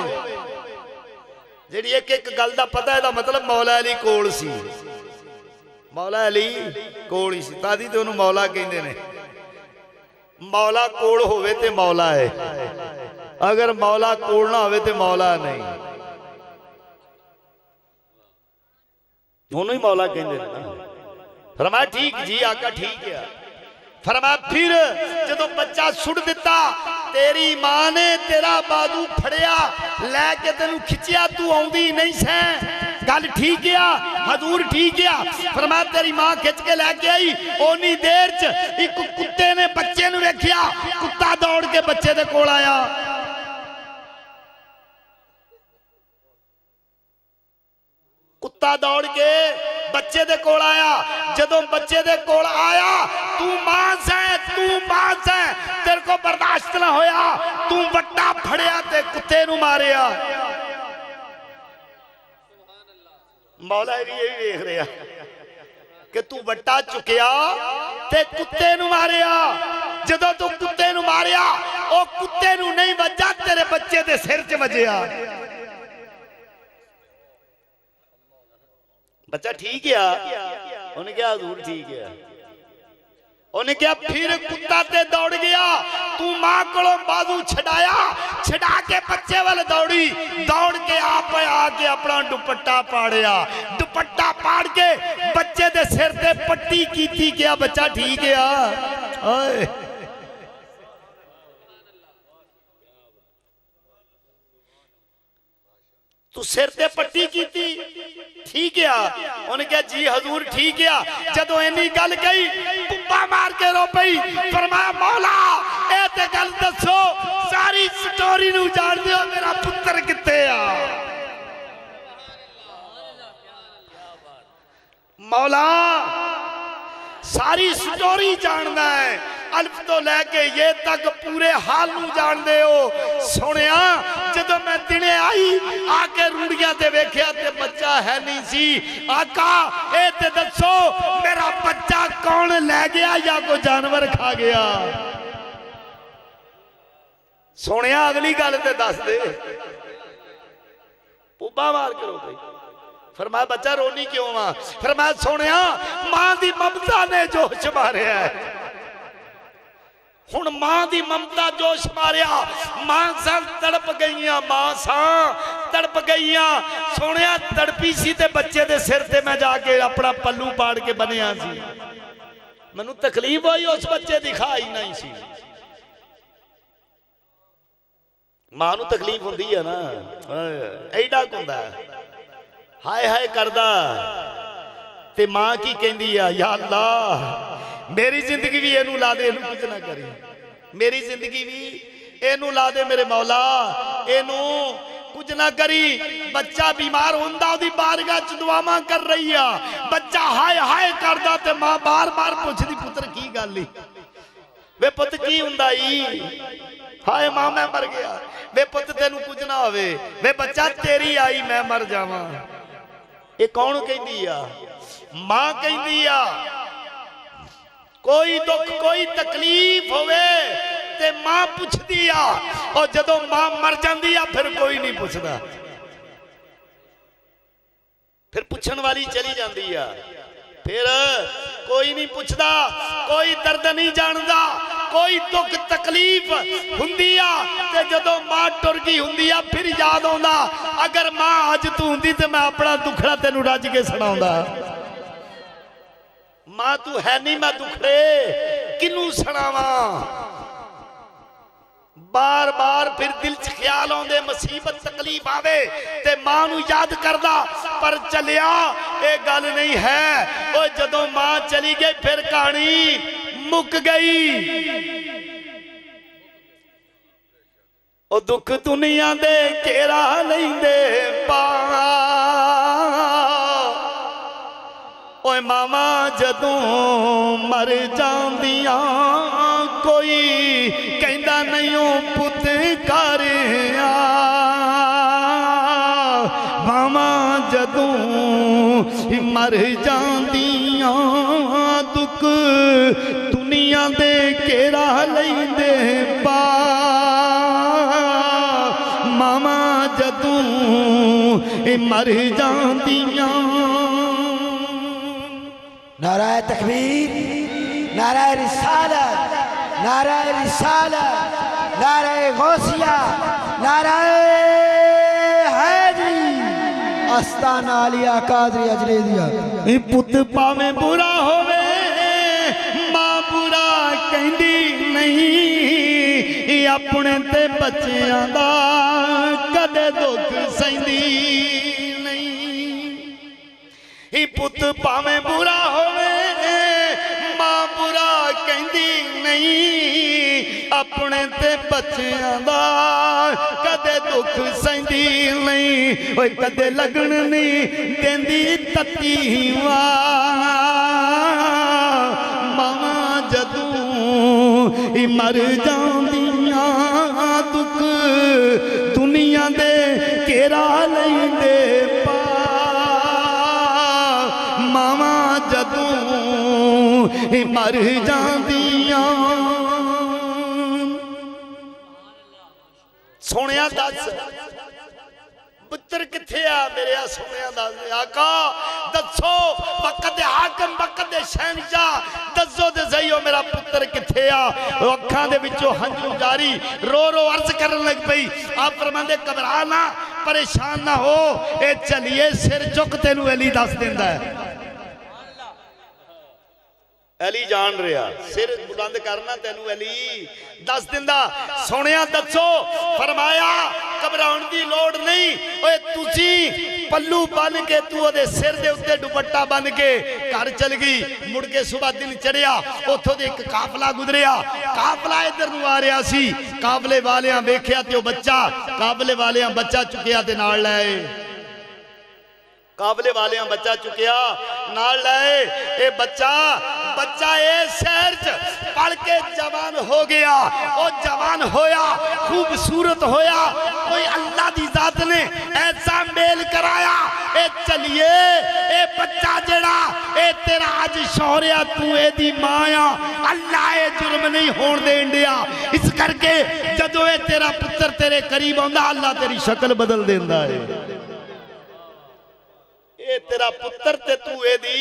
जिहड़ी एक गल दा पता है, मतलब मौला अली कोल सी। मौला अली कोल ही सी, तादी ते उहनूं मौला कहंदे ने। मौला कोल होवे ते मौला है, अगर मौला कोल ना होवे ते मौला नहीं। दोनों ही मौला कहंदे ने। फरमाया ठीक जी आका ठीक है। फरमाया फिर जदों बच्चा सुट दिता, तेरी मां ने तेरा बाजू फड़िया, लैके तेनू खिंचिया, तू आउंदी नहीं सै। गल ठीक है हजूर ठीक है। फरमाया तेरी मां खिंच के लैके आई। ओनी देर च एक कुत्ते ने बच्चे नू वेखिया, कुत्ता दौड़ के बच्चे दे कोल आया। कुत्ता कुत्ता दौड़ के बच्चे दे कोल आया। जदों बच्चे दे कोल आया, तू मांस है, तू मांस है, तेरे को बर्दाश्त ना होया, तू वट्टा फड़िया ते कुत्ते नू मारिया। मौला भी ये देख रहा कि तू वट्टा चुकिया ते कुत्ते नू मारिया। जदों तू कुत्ते नू मारिया, ओ कुत्ते नू नहीं वजा, तेरे बच्चे दे सिर च वजिया। बच्चा ठीक है, उन्हें क्या हजूर ठीक है। उन्हें क्या फिर कुत्ता ते दौड़ गया। तू मां को बाजू छड़ाया, छड़ा के बच्चे वाले दौड़ी, दौड़ के आप आके अपना दुपट्टा पाड़िया, दुपट्टा पाड़ के बच्चे दे सिर ते पट्टी कीती। क्या बच्चा ठीक है? तू सिर ते पट्टी कीती, ठीक है? उन्हें क्या जी हजूर ठीक है। जदों इन्नी गल कही, पुप्पा मार के रो पई। फरमाया मौला ए ते गल दसो, सारी स्टोरी नू जान दियो, मेरा पुत्र कित्थे आ? मौला सारी स्टोरी जानदा है, अल्फ तो लैके ये तक पूरे हाल नू जान दे हो। सुनिया जदों मैं दिने आई, आके रूड़ियां ते वेख्या ते बच्चा है नहीं सी। आका ए ते दसो, मेरा बच्चा कौन ले गया या कोई जानवर खा गया? सुनिया अगली गल ते दस दे। पुब्बा मार के रो गई। फरमाया बच्चा रोनी क्यों आ? फरमाया सुनिया मां दी ममता ने जोश मारिया है। हुण मां दी ममता जोश मारिया, मांसा तड़प गईयां, मांसा तड़प गईयां। सोनिया तड़पी सी ते बच्चे दे सिर ते मैं जाके अपना पल्लू पाड़ के बनिया सी। मैनू तकलीफ हुई, उस बच्चे दी खा ही नहीं सी। मां नू तकलीफ हुंदी है ना, एडा कुंदा हाय हाय करदा ते मां की कहंदी आ, या अल्लाह मेरी जिंदगी भी इनू ला दे, इनू कुछ ना करी। मेरी जिंदगी भी इनू ला दे मेरे मौला, इनू कुछ ना करी। बच्चा बीमार होंदा, ओदी बारगाह च दुआवां कर रही आ। बच्चा हाय हाय करदा ते मां बार बार पुछदी पुत्र की गल ही? वे पुत की हुंदा ई? हाय मां मैं मर गया। वे पुत तेनू कुछ ना होवे। वे बच्चा तेरी आई मैं मर जावां। ये कौन कहंदी आ? मां कहंदी आ। कोई दुख कोई तकलीफ होवे ते मां पुछदी आ, और जदों मां मर जांदी आ फिर कोई नहीं पुछदा। फिर पुछण वाली चली जांदी आ, फिर कोई नहीं पुछदा, कोई दर्द नहीं जानदा, कोई दुख तकलीफ हुंदी आ ते जदों मां टुर गई हुंदी आ फिर याद आउंदा, अगर मां अज तू हुंदी ते मैं अपना दुखड़ा तेनू रज के सुणाउंदा। मां तू है नहीं, मैं दुखड़े किनू सुनावा? बार बार फिर दिल च ख्याल आउंदे, मुसीबत तकलीफ आवे ते मां नू याद करदा, पर चलिया ये गल नहीं है। ओ जदों मां चली गई फिर कहानी मुक गई। ओ दुख दुनिया दे घेरा लैंदे पा, ओए मामा जदों मर जांदियां कोई कहंदा नहीं ओ पुत घर आ। मामा जदों मर जांदियां दुख दुनिया दे घेरा लैंदे पा, मामा जदों मर जांदियां। नाराए तकबीर, नाराए रिसालत, नाराए रिसालत, नाराए गौसिया, नाराए हैदरी, अस्ताना आलिया कादरी अजलेदिया। पुत पावे बुरा होवे मां बुरा कहंदी नहीं, अपने ते बच्चियां दा कदे दुख सहिंदी नहीं। पुत पावे बुरा होवे मां बुरा कहंदी नहीं, अपने ते बच्चियां दा कदे दुख सहिंदी नहीं ओए कदे लगन नहीं देंदी तत्ती मां जदों मर जांदियां दुख दुनिया दे घेरा लैंदे पा मावा जदों मर जांदियां सोनिया दस पुत्र किथे आ मेरे सोनिया दस आका दसो वक्त हाकम वक्त शहनशाह दसो ते सही हो मेरा पुत्र किथे आ अखां दे विचों हंझू जारी रो रो अर्ज करन लग पई आप फरमांदे घबरा ना परेशान ना हो ए चलिए सिर चुक तेनू अली दस दिंदा है अली जान रहा सिर बुलंद करना तेनू अली दस दिंदा सोनिया दसो फरमाया घबराउण दी लोड़ नहीं ओए तुसी पल्लू बन के तू ओदे सिर दे उत्ते दुपट्टा बन के घर चल गई मुड़ के सुबह दिन चढ़िया उथों दे एक काफला गुजरिया काफला इधर नूं आ रहा सी काफले वालियां वेखिया ते ओ बच्चा काफले वालियां बच्चा चुकिया ते नाल ले आए काबले वाले बच्चा चुकिया नाल लाए ए बच्चा ए शहर च पढ़ के जवान हो गया ओ जवान होया खूबसूरत होया कोई अल्लाह दी जात ने ऐसा मेल कराया ए चलिए ए बच्चा जेड़ा ए तेरा आज शौहरिया तू ए दी मां आ अल्लाह ए जुर्म नहीं होण देण दिया इस करके जदों ए तेरा पुत्र तेरे करीब आंदा अल्लाह तेरी शक्ल बदल देंदा है ए तेरा पुत्र ते तू एदी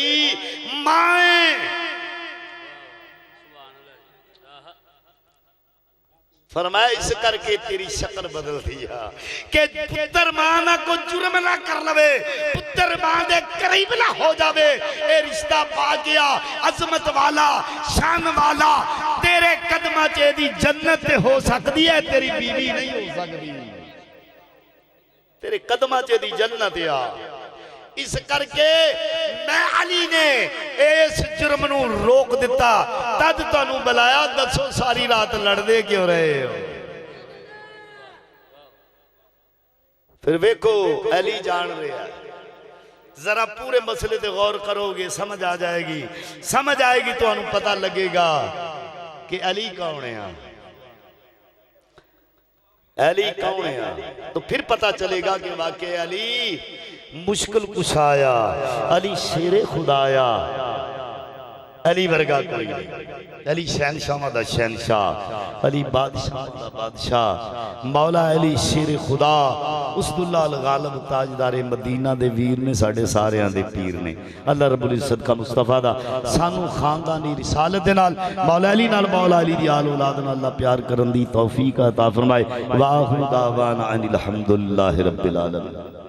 मां फरमाया इस करके तेरी शक्ल बदल दिया कि पुत्र मां ना को जुर्म ना कर लवे पुत्र मां दे करीब ना हो जावे ए रिश्ता पा गया अजमत वाला शान वाला तेरे कदमां च एदी जन्नत हो सकदी है तेरी बीवी नहीं हो सकदी तेरे कदमां च एदी जन्नत आ इस करके मैं अली ने इस जुर्म नू रोक दिता तद तुहानू बुलाया दसो सारी रात लड़दे क्यों रहे हो फिर वेखो अली जान रहा जरा पूरे मसले ते गौर करोगे समझ आ जाएगी तुहानू पता लगेगा कि अली कौन है अली कौन है तो फिर पता चलेगा कि वाकई अली मुश्किल कुशाया अली शेरे खुदाया अली वर्गा कोई नहीं अली शहनशाह दा शहनशाह अली बादशाह दा बादशाह मौला अली शेर खुदा उसदुल्ला अल गालिब ताजदारे मदीना दे वीर ने साडे सारियां दे पीर ने अल्लाह रब्बुल इज्जत का मुस्तफा दा सानू खानदानी रिसालत दे नाल मौला अली दी आल औलाद नाल अल्लाह प्यार करन दी तौफीक अता फरमाए वा आखिर दावाना अनिल हम्दुलिल्लाहि रब्बिल आलमीन।